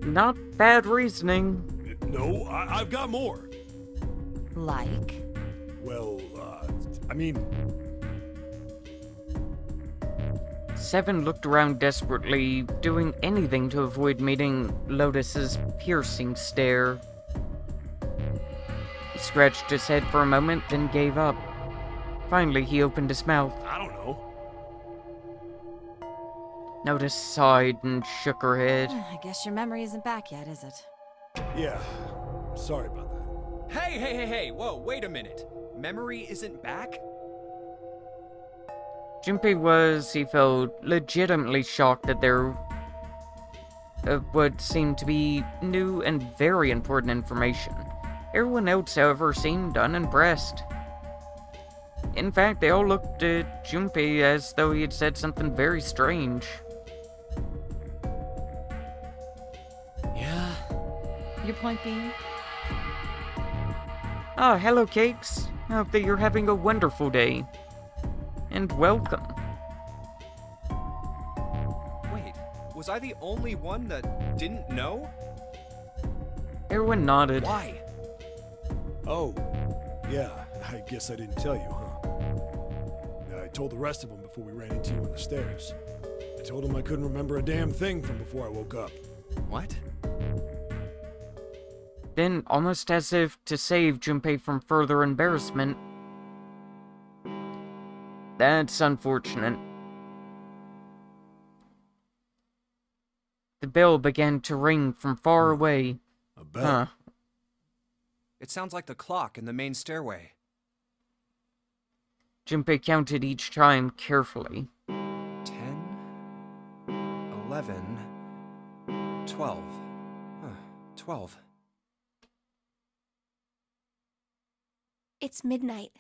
Not bad reasoning. No, I've got more. Like? Well, I mean... Seven looked around desperately, doing anything to avoid meeting Lotus's piercing stare. He scratched his head for a moment, then gave up. Finally, he opened his mouth. I don't know. Lotus sighed and shook her head. I guess your memory isn't back yet, is it? Yeah, sorry about that. Hey, whoa, wait a minute. Memory isn't back? Junpei was, he felt, legitimately shocked that there would seem to be new and very important information. Everyone else, however, seemed unimpressed. In fact, they all looked at Junpei as though he had said something very strange. Yeah? Your point being? Ah, hello, Cakes. I hope that you're having a wonderful day. And welcome. Wait, was I the only one that didn't know? Everyone nodded. Why? Oh, yeah, I guess I didn't tell you, huh? I told the rest of them before we ran into you on the stairs. I told him I couldn't remember a damn thing from before I woke up. What? Then, almost as if to save Junpei from further embarrassment, that's unfortunate. The bell began to ring from far away. A bell. Huh. It sounds like the clock in the main stairway. Junpei counted each chime carefully. 10, 11, 12. Huh, 12. It's midnight.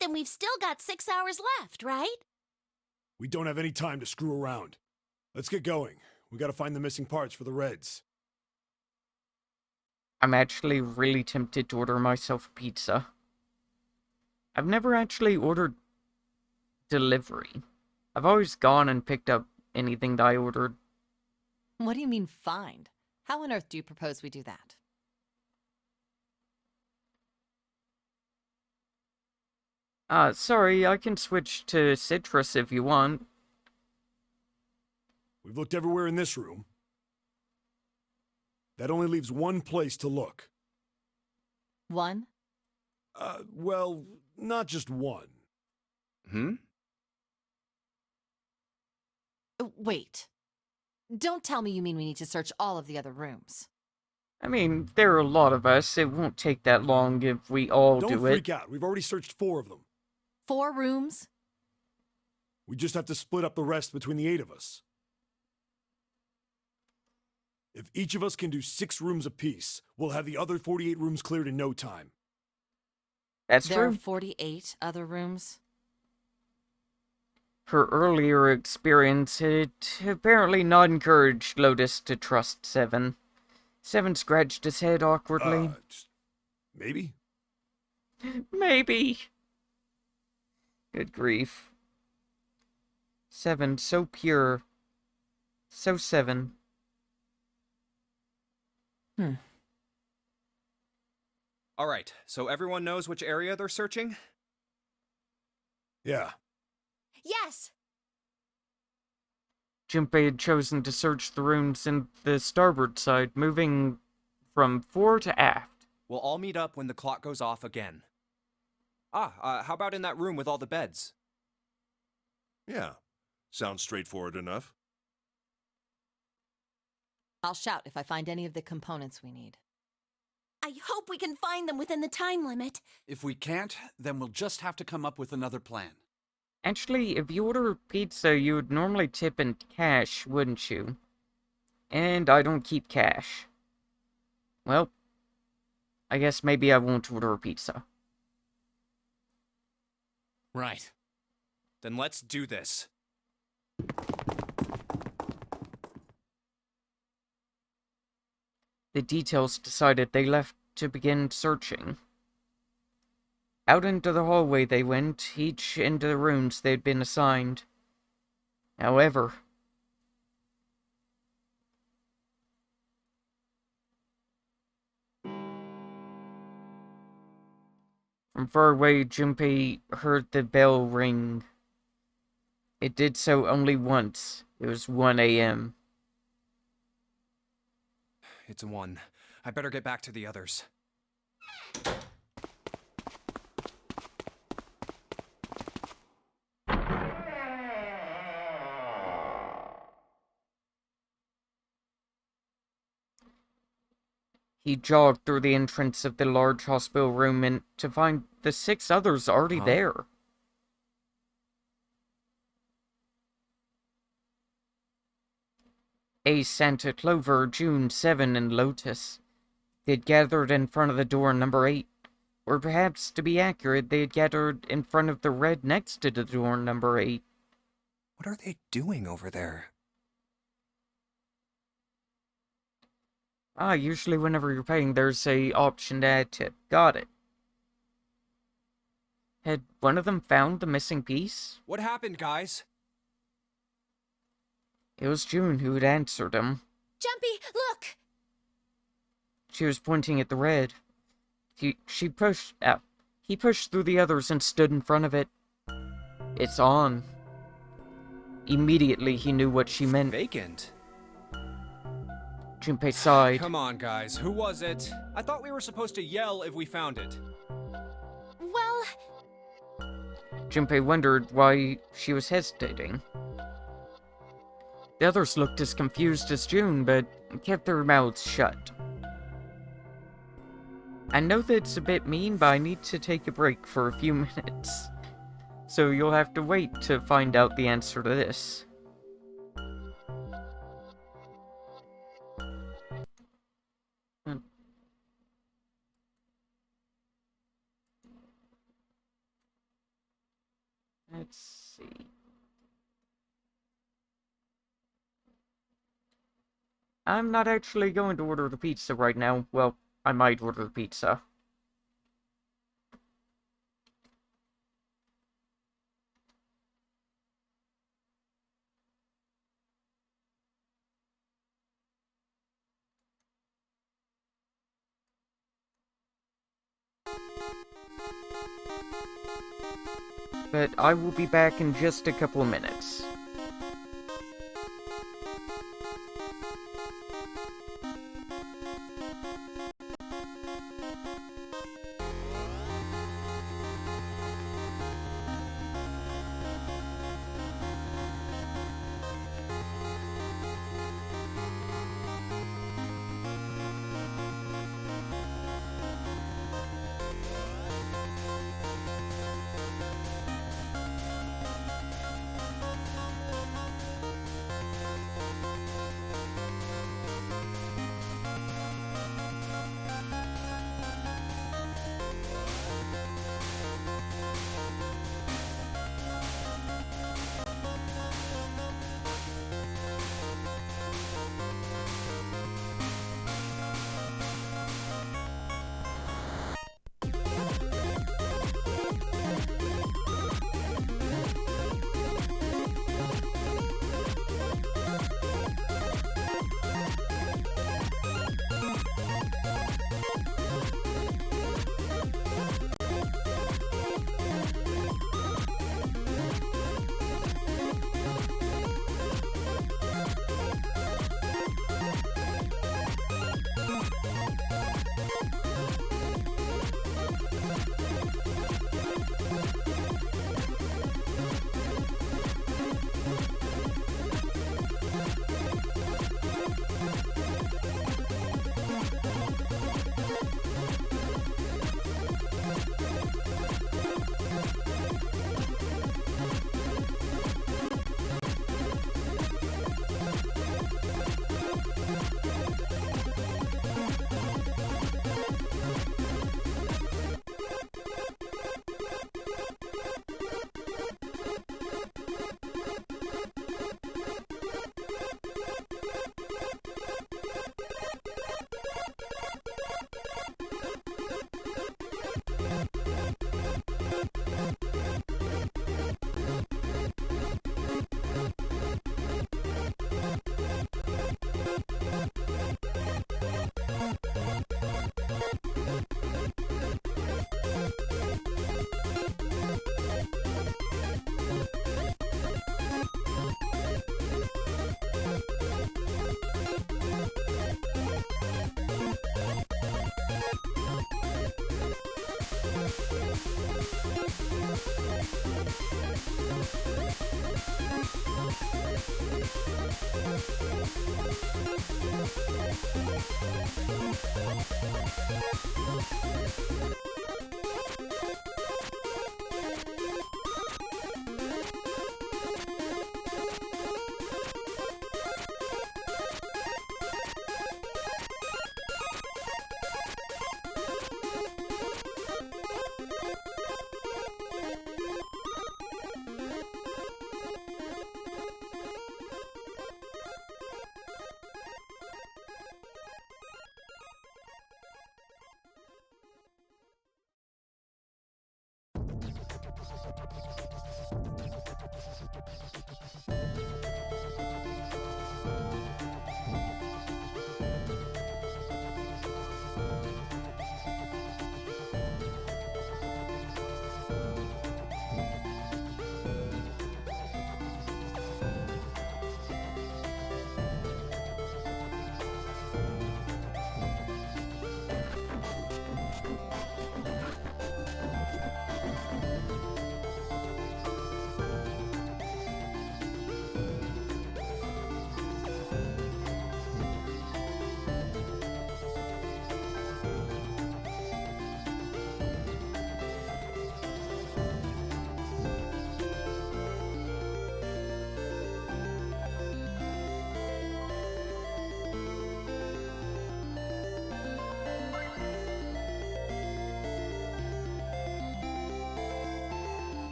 Then we've still got 6 hours left, right? We don't have any time to screw around. Let's get going. We gotta find the missing parts for the Reds. I'm actually really tempted to order myself a pizza. I've never actually ordered delivery. I've always gone and picked up anything that I ordered. What do you mean, find? How on earth do you propose we do that? Sorry, I can switch to citrus if you want. We've looked everywhere in this room. That only leaves one place to look. One? Well, not just one. Wait. Don't tell me you mean we need to search all of the other rooms. I mean, there are a lot of us. It won't take that long if we all Don't do it. freak out. We've already searched 4 of them. 4 rooms? We just have to split up the rest between the 8 of us. If each of us can do 6 rooms apiece, we'll have the other 48 rooms cleared in no time. That's There are true. 48 other rooms? Her earlier experience had apparently not encouraged Lotus to trust Seven. Seven scratched his head awkwardly. Maybe? Maybe. Good grief. Seven, so pure. So Seven. All right, so everyone knows which area they're searching? Yeah. Yes! Junpei had chosen to search the rooms in the starboard side, moving from fore to aft. We'll all meet up when the clock goes off again. How about in that room with all the beds? Yeah, sounds straightforward enough. I'll shout if I find any of the components we need. I hope we can find them within the time limit. If we can't, then we'll just have to come up with another plan. Actually, if you order pizza, you would normally tip in cash, wouldn't you? And I don't keep cash. Well, I guess maybe I won't order a pizza. Right. Then let's do this. The details decided they left to begin searching. Out into the hallway they went, each into the rooms they'd been assigned. However, from far away, Junpei heard the bell ring. It did so only once. It was 1 a.m. It's 1. I better get back to the others. He jogged through the entrance of the large hospital room and to find the 6 others already there. Ace, Santa, Clover, June, Seven, and Lotus. They had gathered in front of the door number 8. Or perhaps, to be accurate, they had gathered in front of the red next to the door number 8. What are they doing over there? Usually whenever you're paying, there's a option to add tip. Got it. Had one of them found the missing piece? What happened, guys? It was June who had answered him. Jumpy, look! She was pointing at the red. She pushed out. He pushed through the others and stood in front of it. It's on. Immediately he knew what she meant. Vacant? Junpei sighed. Come on, guys. Who was it? I thought we were supposed to yell if we found it. Well, Junpei wondered why she was hesitating. The others looked as confused as June, but kept their mouths shut. I know that it's a bit mean, but I need to take a break for a few minutes. So you'll have to wait to find out the answer to this. Let's see. I'm not actually going to order the pizza right now. Well, I might order the pizza. But I will be back in just a couple of minutes.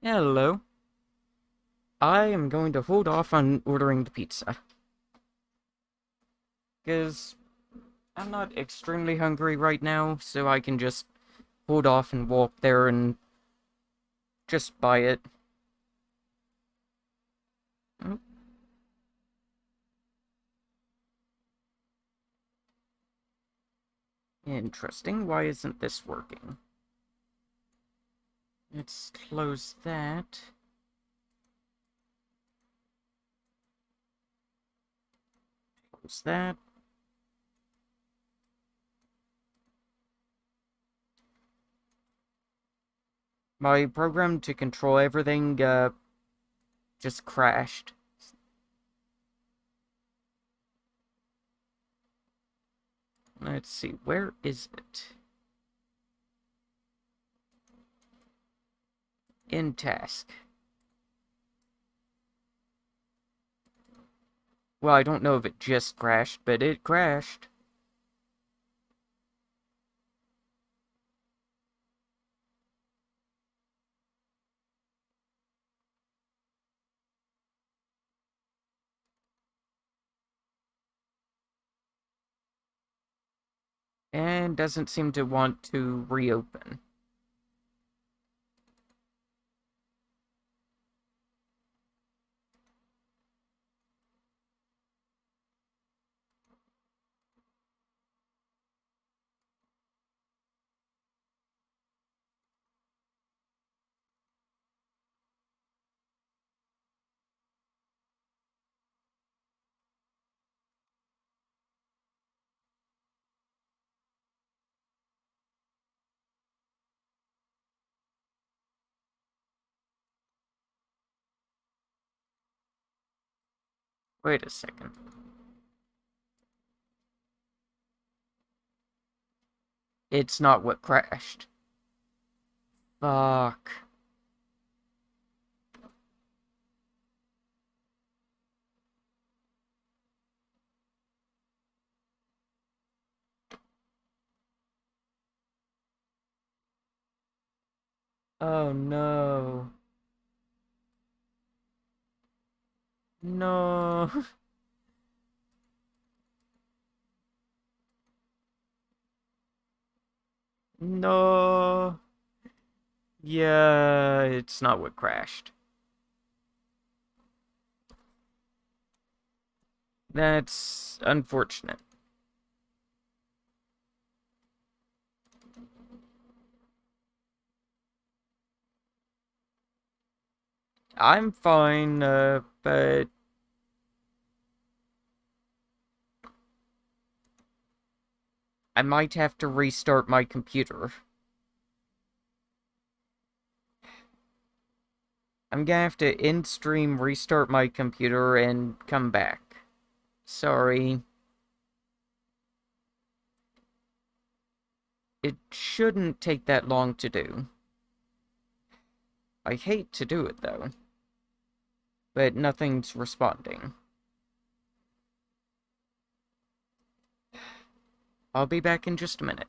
Hello. I am going to hold off on ordering the pizza. Because I'm not extremely hungry right now, so I can just hold off and walk there and just buy it. Oh. Interesting. Why isn't this working? Let's close that. Close that. My program to control everything, just crashed. Let's see, where is it? In task. Well, I don't know if it just crashed, but it crashed. And doesn't seem to want to reopen. Wait a second. It's not what crashed. Fuck. Oh no. No. No. Yeah, it's not what crashed. That's unfortunate. I'm fine, but I might have to restart my computer. I'm gonna have to in-stream restart my computer and come back. Sorry. It shouldn't take that long to do. I hate to do it, though. But nothing's responding. I'll be back in just a minute.